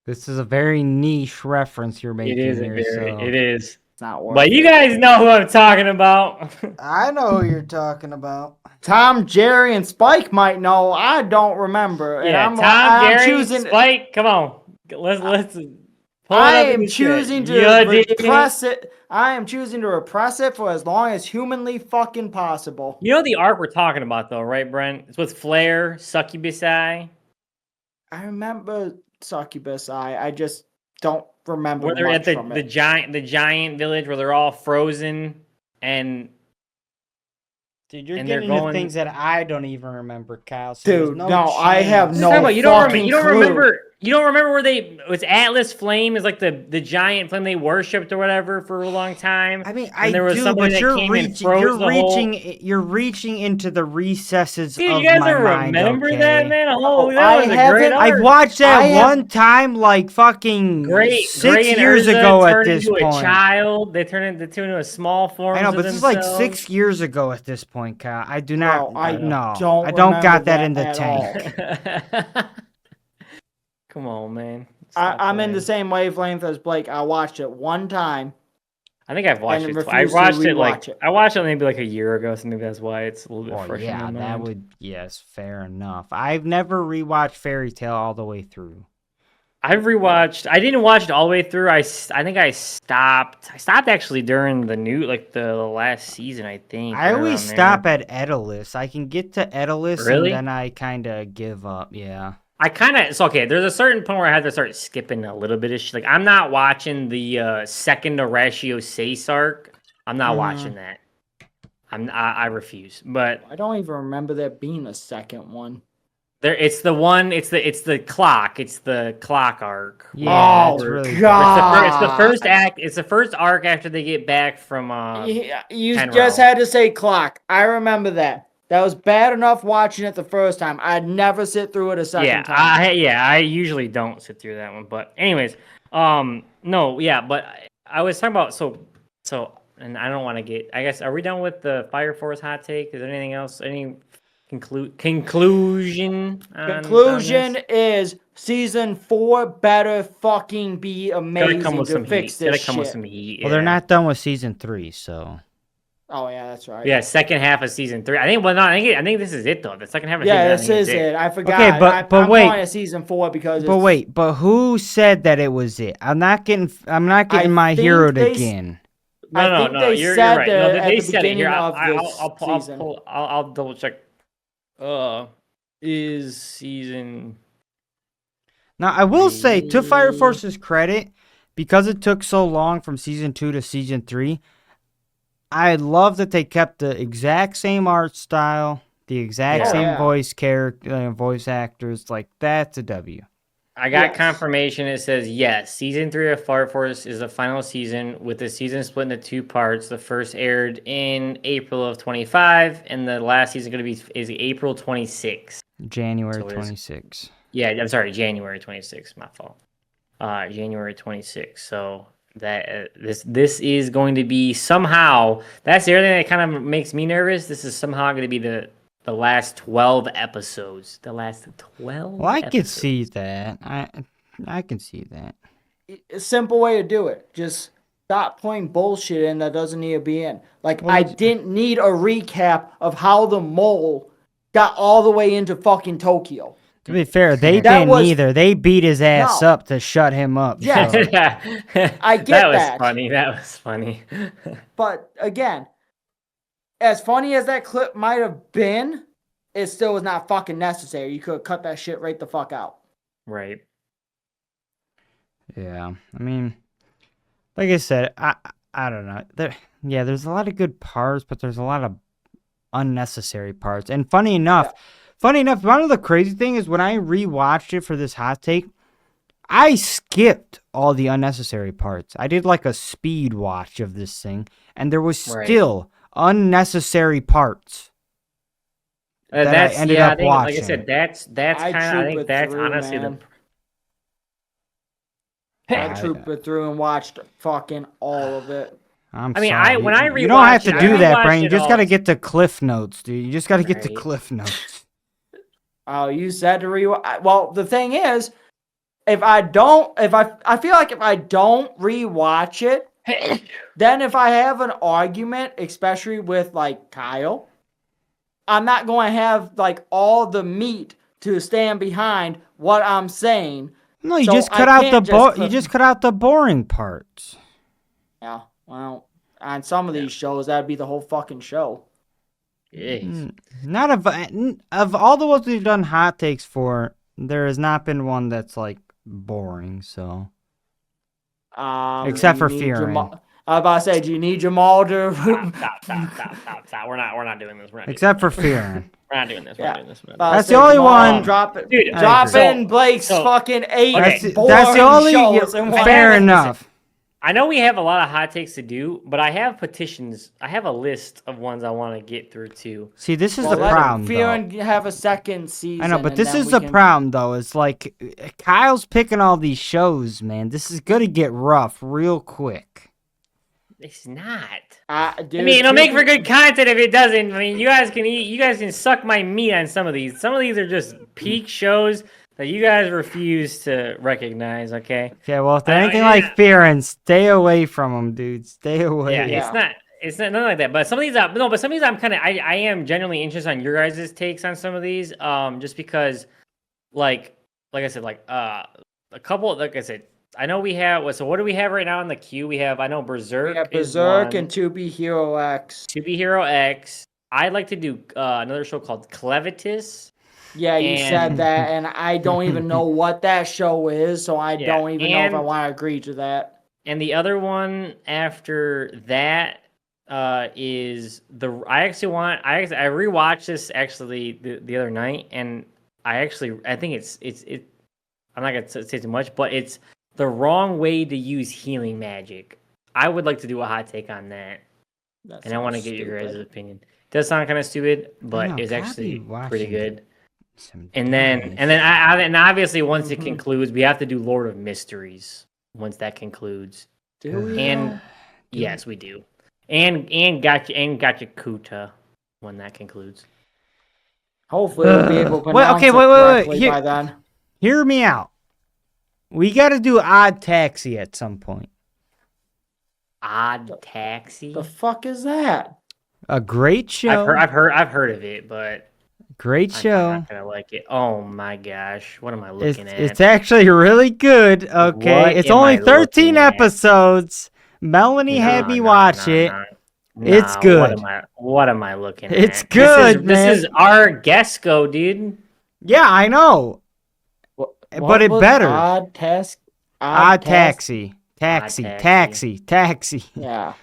S2: This is a very niche reference you're making
S1: It is.
S2: here.
S1: It is.
S3: not worth
S1: But you
S3: it.
S1: guys know who I'm talking about.
S2: I know who you're talking about.
S3: Tom, Jerry, and Spike might know. I don't remember.
S1: Yeah,
S3: and
S1: Tom, Jerry,
S3: choosing.
S1: Spike. Come on, let's. Pull it
S3: I
S1: up in
S3: am
S1: the
S3: choosing
S1: shit.
S3: to repress it. I am choosing to repress it for as long as humanly fucking possible.
S1: You know the arc we're talking about, though, right, Brent? It's with Flair, Succubus Eye.
S3: I remember Succubus Eye. I just don't remember
S1: Where they're
S3: much
S1: at
S3: from
S1: the
S3: it.
S1: giant village where they're all frozen and
S2: Dude, you're
S1: And they're
S2: getting into
S1: going-
S2: things that I don't even remember, Kyle. So there's
S3: Dude,
S2: no,
S3: no, I have
S2: chance.
S3: no
S1: Talk about, you don't
S3: fucking
S1: remember where they was Atlas Flame is like the giant flame they worshipped or whatever for a long time.
S2: I mean,
S1: And there was
S2: do,
S1: somebody
S2: but
S1: that
S2: you're
S1: came and
S2: reaching.
S1: froze
S2: You're
S1: the whole-
S2: reaching. You're reaching into the recesses
S1: Dude,
S2: of
S1: you guys
S2: my
S1: don't
S2: mind.
S1: remember
S2: Okay?
S1: that, man? Oh,
S3: I
S1: that was a great
S3: haven't-
S1: arc.
S2: I've watched that
S3: I have-
S2: one time, like fucking
S1: Gray
S2: 6
S1: and
S2: years
S1: Urza
S2: ago at
S1: turned
S2: this
S1: into
S2: point.
S1: A child. They turn into a small form.
S2: I know, but this is like 6 years ago at this point, Kyle. I do not.
S3: Bro, I
S2: no,
S3: don't
S2: I don't got
S3: remember
S2: that
S3: that
S2: in the
S3: at
S2: tank.
S1: Come on, man.
S3: I'm in the same wavelength as Blake. I watched it one time.
S1: I think I've watched
S3: and
S1: it. I
S3: refuse to
S1: watched it like
S3: rewatch it.
S1: I watched it maybe like a year ago, so maybe that's why it's a little bit
S2: Well,
S1: fresh
S2: yeah,
S1: in my
S2: that
S1: mind.
S2: would. Yes, fair enough. I've never rewatched Fairy Tale all the way through.
S1: I've rewatched. I didn't watch it all the way through. I think I stopped. I stopped actually during the last season. I think.
S2: I
S1: right
S2: always
S1: around there.
S2: stop at Edalus. I can get to Edalus
S1: Really?
S2: and then I kind of give up. Yeah.
S1: I kind of. It's okay. There's a certain point where I had to start skipping a little bit of shit. Like I'm not watching the second Horatio Sace arc. I'm not watching that. I refuse. But
S3: I don't even remember there being a second one.
S1: there, it's the one. It's the clock. It's the clock arc.
S2: Yeah,
S3: Oh,
S2: it's really
S3: God.
S1: It's the first act. It's the first arc after they get back from.
S3: You
S1: Penrose.
S3: just had to say clock. I remember that. That was bad enough watching it the first time. I'd never sit through it a second time.
S1: I usually don't sit through that one. But anyways, no, yeah, but I was talking about so, and I don't want to get. I guess are we done with the Fire Force hot take? Is there anything else? Any conclusion?
S3: Conclusion is season 4 better fucking be amazing
S1: come with
S3: to
S1: some
S3: fix
S1: heat. Gotta
S3: this
S1: come with
S3: shit.
S1: some heat.
S2: Well, they're
S1: yeah.
S2: not done with season 3, so.
S3: Oh yeah, that's right.
S1: Yeah, second half of season 3. I think. Well, no, I think this is it though. The second half of
S3: Yeah,
S1: season
S3: this
S1: 3, I think
S3: is it. I forgot.
S2: Okay, but
S3: I'm
S2: wait.
S3: calling it season 4 because.
S2: But wait, but who said that it was it? I'm not getting my
S3: think
S2: hero
S3: they
S2: again.
S3: I think they
S1: You're
S3: said
S1: right.
S3: that
S1: No,
S3: at
S1: they
S3: the
S1: said it.
S3: beginning
S1: Here,
S3: of
S1: I'll
S3: this season.
S1: I'll double check. Is season.
S2: Now, I will say, to Fire Force's credit, because it took so long from season 2 to season 3, I love that they kept the exact same art style, the exact
S1: Yeah.
S2: same
S3: Yeah.
S2: voice actors. Like, that's a W.
S1: I got
S3: Yes.
S1: confirmation. It says yes. Season 3 of Fire Force is the final season, with the season split into 2 parts. The first aired in April of 25, and the last season is April 26.
S2: January
S1: So it is.
S2: 26.
S1: Yeah, I'm sorry, January 26. My fault. January 26. So that this is going to be somehow. That's the other thing that kind of makes me nervous. This is somehow going to be the last 12 episodes. The last 12.
S2: Well, I can
S1: episodes.
S2: see that. I can see that.
S3: A simple way to do it. Just stop putting bullshit in that doesn't need to be in. Like,
S2: Well,
S3: I
S2: it's-
S3: didn't need a recap of how the mole got all the way into fucking Tokyo.
S2: To be fair, they
S3: That
S2: didn't
S3: was-
S2: either. They beat his ass
S3: No.
S2: up to shut him up.
S3: Yeah.
S2: so.
S3: I get
S1: that was
S3: that.
S1: funny. That was funny.
S3: But again, as funny as that clip might have been, it still was not fucking necessary. You could have cut that shit right the fuck out.
S1: Right.
S2: Yeah, I mean, like I said, I don't know. There's a lot of good parts, but there's a lot of unnecessary parts. And funny enough, one of the crazy thing is when I rewatched it for this hot take, I skipped all the unnecessary parts. I did like a speed watch of this thing, and there was
S1: Right.
S2: still unnecessary parts. that I
S1: That's
S2: ended
S1: yeah.
S2: up
S1: I think, like I
S2: watching.
S1: said, that's
S3: I
S1: kind of. I
S3: trooped
S1: think that's
S3: through,
S1: honestly
S3: man.
S1: the.
S3: I trooped it through and watched fucking all of it.
S2: I'm
S1: I mean,
S2: sorry.
S1: when I
S2: you don't have
S1: rewatched
S2: to
S1: it,
S2: do
S1: I
S2: that,
S1: rewatched
S2: Brian. You
S1: it
S2: just
S1: all.
S2: got to get the cliff notes, dude. You just got to get the
S1: Right.
S2: cliff notes.
S3: Oh, you said to rewatch. Well, the thing is, I feel like if I don't rewatch it, Then if I have an argument, especially with like Kyle, I'm not going to have like all the meat to stand behind what I'm saying.
S2: No, you
S3: So
S2: just
S3: I
S2: cut out
S3: can't
S2: you just cut out the boring parts.
S3: Yeah, well, on some of these shows, that'd be the whole fucking show.
S2: Not of all the ones we've done hot takes for, there has not been one that's like boring. So, except for Fearing.
S3: I was about to say, do you need Jamal to?
S1: Stop. We're not doing this.
S2: Except for Fearing.
S1: We're not doing this. We're not doing this.
S2: That's the only one.
S3: Drop it.
S1: Dude,
S3: drop in Blake's fucking 8
S1: okay.
S2: That's the only.
S3: shows in one
S2: Fair
S3: episode.
S2: enough.
S1: I know we have a lot of hot takes to do, but I have petitions. I have a list of ones I want to get through too.
S2: See, this is the problem.
S3: Fearing have a second season.
S2: I know, but this is the problem, though. It's like Kyle's picking all these shows, man. This is gonna get rough real quick.
S1: It's not.
S3: Dude,
S1: I mean, it'll make for good content if it doesn't. I mean, you guys can suck my meat on some of these. Some of these are just peak shows that you guys refuse to recognize, okay?
S2: Okay, well, if they're anything like Fearing, stay away from them, dude. Stay away.
S1: Yeah, it's not nothing like that. But some of these, I'm kind of, I am genuinely interested on your guys' takes on some of these, just because, like I said, like a couple, like I said, I know we have. So what do we have right now in the queue? We have, I know Berserk.
S3: We have Berserk and To Be Hero X.
S1: To Be Hero X. I'd like to do another show called Clevitus.
S3: Yeah, you said that, and I don't even know what that show is, so I don't even know if I want to agree to that.
S1: And the other one after that is I rewatched this actually the other night, and I think it's I'm not gonna say too much, but it's the wrong way to use healing magic. I would like to do a hot take on that, and I want to get your guys' opinion. It does sound kind of stupid, but it's actually pretty good. And then obviously once it concludes, we have to do Lord of Mysteries once that concludes.
S3: Do we?
S1: And yes, we do. And Gotcha Kuta when that concludes.
S3: Hopefully we'll be able to pronounce it correctly by then.
S2: Hear me out. We got to do Odd Taxi at some point.
S1: Odd Taxi?
S3: The fuck is that?
S2: A great show.
S1: I've heard of it, but
S2: great show.
S1: I'm not gonna like it. Oh my gosh, what am I looking at?
S2: It's actually really good. Okay, it's only 13 episodes. Melanie had me watch it. It's good.
S1: What am I looking at?
S2: It's good, man.
S1: This is our Gesco, dude.
S2: Yeah, I know. But it better.
S3: Odd
S2: Taxi. Taxi.
S3: Yeah.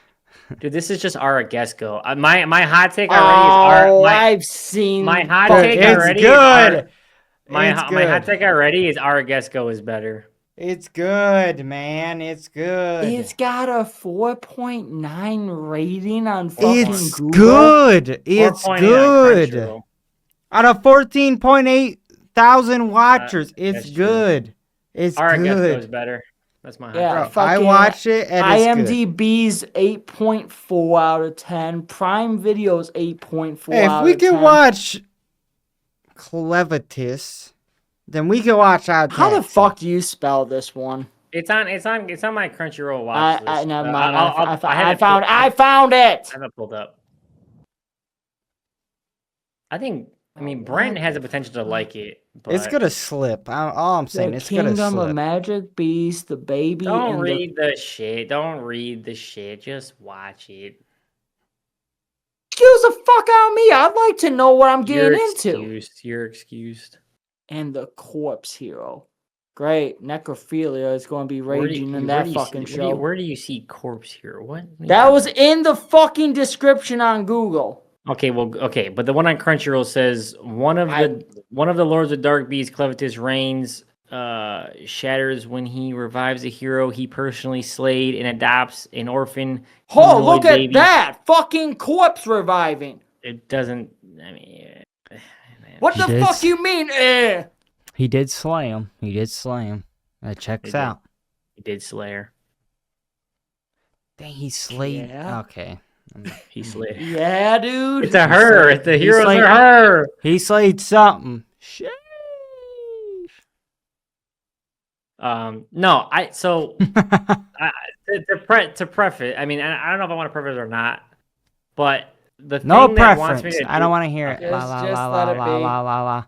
S1: Dude, this is just our Gesco. My hot take already is
S3: I've seen
S1: my hot take already.
S2: Good.
S1: My hot take already is our Gesco is better.
S2: It's good, man. It's good.
S3: It's got a 4.9 rating on fucking
S2: It's
S3: Google.
S2: Good. It's good. Out of 14.8 thousand watchers, it's good. It's
S1: our
S2: good.
S1: Gesco is better. That's my hot take.
S2: I watched it and
S3: IMDb's 8.4 out of 10. Prime Video's 8.4
S2: Hey,
S3: out
S2: if we
S3: of 10.
S2: can watch Clevitus, then we can watch Odd Taxi.
S3: How the fuck do you spell this one?
S1: It's on my Crunchyroll watch list.
S3: Never mind.
S1: I
S3: found it.
S1: I have it pulled up. I mean, Brent has the potential to like it. But
S2: it's gonna slip. All I'm saying, it's gonna slip.
S3: Kingdom of Magic Beast, the baby.
S1: Don't read the shit. Don't read the shit. Just watch it.
S3: Excuse the fuck out of me. I'd like to know what I'm getting into.
S1: You're excused.
S3: And the Corpse Hero. Great. Necrophilia is going to be raging in that fucking show.
S1: Where do you see Corpse Hero? What?
S3: That was in the fucking description on Google.
S1: Okay, but the one on Crunchyroll says one of the Lords of Dark Beast, Clevitus reigns, shatters when he revives a hero he personally slayed and adopts an orphan.
S3: Oh, look at that! Fucking corpse reviving.
S1: It doesn't. I mean,
S3: what the fuck you mean?
S2: He did slay him. That checks out.
S1: He did slay her.
S2: Dang, he slayed.
S3: Yeah.
S2: Okay.
S1: He slayed.
S3: Yeah, dude.
S1: It's a her. It's the heroes are her.
S2: He slayed something. Sheesh.
S1: No, to preface, I mean, I don't know if I want to preface or not, but the
S2: No
S1: thing that wants me
S2: preference.
S1: to
S2: I don't want to hear it.
S3: Just-
S2: La la
S3: just
S2: la
S3: let
S2: la
S3: it
S2: la
S3: be.
S2: la la la.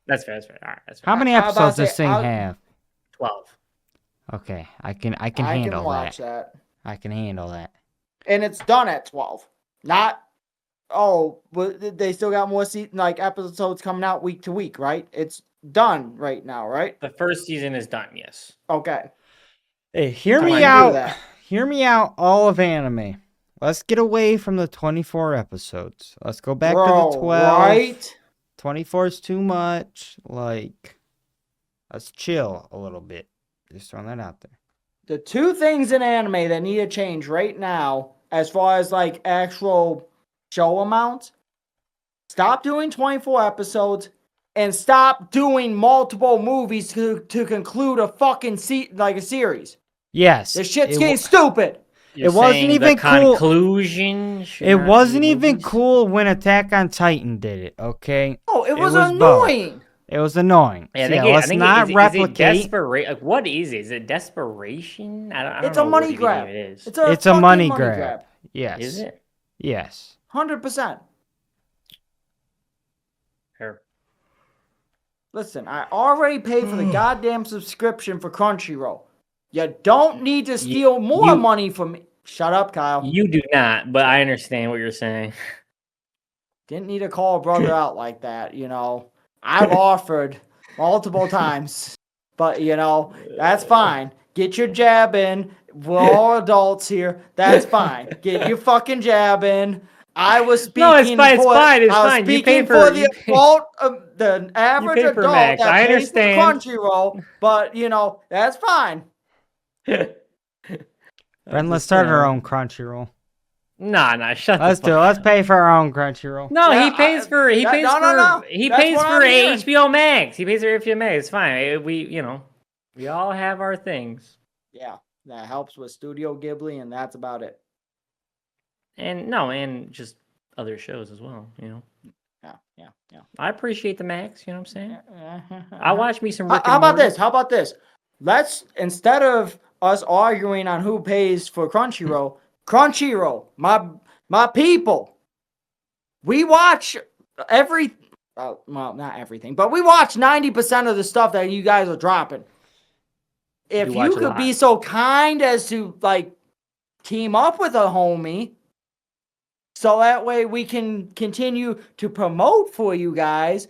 S1: That's fair. All right, that's fair.
S2: How many
S3: How about
S2: episodes
S3: I
S2: does
S3: say-
S2: thing
S3: I'll-
S2: have?
S1: 12.
S2: Okay, I can
S3: I
S2: handle
S3: can watch
S2: that.
S3: that.
S2: I can handle that.
S3: And it's done at 12. Not, but they still got more episodes coming out week to week, right? It's done right now, right?
S1: The first season is done. Yes.
S3: Okay.
S2: Hey, hear
S3: Come
S2: me
S3: on, do
S2: out.
S3: that.
S2: Hear me out, all of anime. Let's get away from the 24 episodes. Let's go back to the 12.
S3: Right?
S2: 24 is too much. Like, let's chill a little bit. Just throwing that out there.
S3: The two things in anime that need to change right now, as far as actual show amounts, stop doing 24 episodes and stop doing multiple movies to conclude a fucking a series.
S2: Yes.
S3: This shit's getting stupid.
S1: You're
S2: It wasn't
S1: saying
S2: even
S1: the
S2: cool.
S1: conclusion.
S2: It wasn't even cool when Attack on Titan did it, okay?
S3: Oh, it was
S2: both.
S3: annoying.
S2: It was annoying.
S1: Yeah,
S2: So, let's not replicate.
S1: What is it? Is it desperation? I don't
S3: It's
S1: know
S3: a money
S1: what
S3: grab.
S1: It is.
S3: It's a
S2: It's a
S3: fucking
S2: money grab. Yes.
S1: Is it?
S2: Yes.
S3: 100%.
S1: Here.
S3: Listen, I already paid for the goddamn subscription for Crunchyroll. You don't need to steal more money from me. Shut up, Kyle.
S1: You do not, but I understand what you're saying.
S3: Didn't need to call a brother out like that, I've offered multiple times, but that's fine. Get your jab in. We're all adults here. That's fine. Get your fucking jab in. I was speaking
S1: No, it's fine. It's
S3: for,
S1: fine. It's
S3: I was
S1: fine. You
S3: speaking
S1: pay for
S3: for the adult, the average
S1: pay for
S3: adult
S1: Max.
S3: that
S1: I
S3: pays for
S1: understand.
S3: Crunchyroll, but that's fine.
S2: Bren, let's start our own Crunchyroll.
S1: Nah, shut
S2: Let's
S1: the
S2: do it.
S1: fuck
S2: Let's
S1: up.
S2: pay for our own Crunchyroll.
S1: No,
S3: Yeah,
S1: he pays for
S3: no. That's
S1: pays
S3: what
S1: for
S3: I'm hearing.
S1: HBO Max. He pays for HBO Max. It's fine. We all have our things.
S3: Yeah, that helps with Studio Ghibli, and that's about it.
S1: And just other shows as well,
S3: Yeah.
S1: I appreciate the Max, you know what I'm saying?
S3: Uh-huh.
S1: I watch me some Rick
S3: How
S1: and
S3: about
S1: Morty.
S3: this? How about this? Let's, instead of us arguing on who pays for Crunchyroll, my people, we watch well, not everything, but we watch 90% of the stuff that you guys are dropping. If
S1: You watch
S3: you
S1: a
S3: could
S1: lot.
S3: be so kind as to team up with a homie, so that way we can continue to promote for you guys.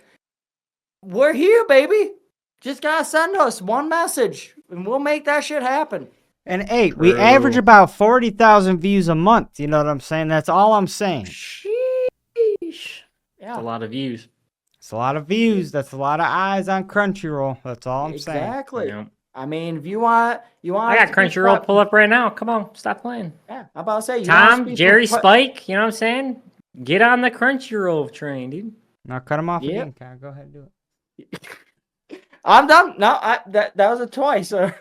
S3: We're here, baby. Just gotta send us one message, and we'll make that shit happen.
S2: And hey, we
S1: True.
S2: average about 40,000 views a month. You know what I'm saying? That's all I'm saying.
S1: Sheesh.
S3: Yeah,
S1: It's a lot of views.
S2: It's a lot of views. That's a lot of eyes on Crunchyroll. That's all I'm saying.
S3: exactly.
S1: You know?
S3: I mean, if you want,
S1: I got Crunchyroll pull up right now. Come on, stop playing.
S3: Yeah, I'm about to say, you want us to
S1: Tom,
S3: be
S1: Jerry,
S3: pro-
S1: Spike, you know what I'm saying? Get on the Crunchyroll train, dude.
S2: Now cut him off
S3: Yep.
S2: again. Kyle. Go ahead and do it.
S3: I'm done. No, that was a toy, sir.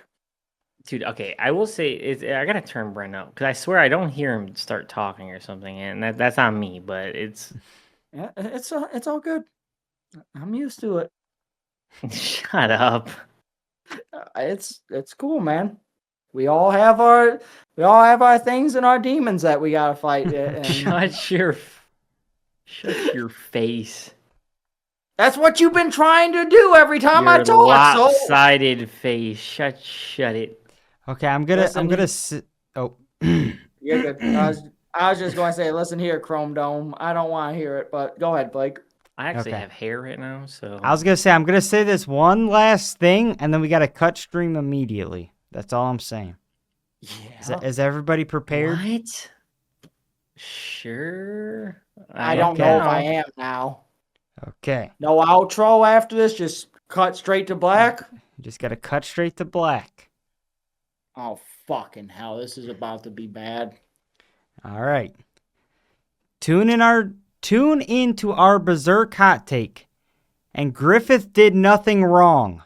S1: Dude, okay, I will say I gotta turn Brent up because I swear I don't hear him start talking or something, and that's on me. But it's
S3: Yeah, it's all good. I'm used to it.
S1: shut up.
S3: It's cool, man. We all have our things and our demons that we gotta fight. And
S1: Shut your face.
S3: that's what you've been trying to do every time I
S1: Your
S3: talk. So
S1: lopsided face. Shut it.
S2: Okay, I'm gonna
S3: Listen,
S2: sit. Oh,
S3: you're good. I was just going to say, listen here, Chrome Dome. I don't want to hear it, but go ahead, Blake.
S1: I actually
S2: Okay.
S1: have hair right now, so
S2: I was gonna say I'm gonna say this one last thing, and then we gotta cut stream immediately. That's all I'm saying.
S3: Yeah.
S2: Is everybody prepared?
S1: What? Sure.
S3: I don't know if I am now.
S2: Okay,
S3: No outro after this. Just cut straight to black.
S2: you just gotta cut straight to black.
S3: Oh fucking hell! This is about to be bad.
S2: All right. Tune into our Berserk hot take. And Griffith did nothing wrong.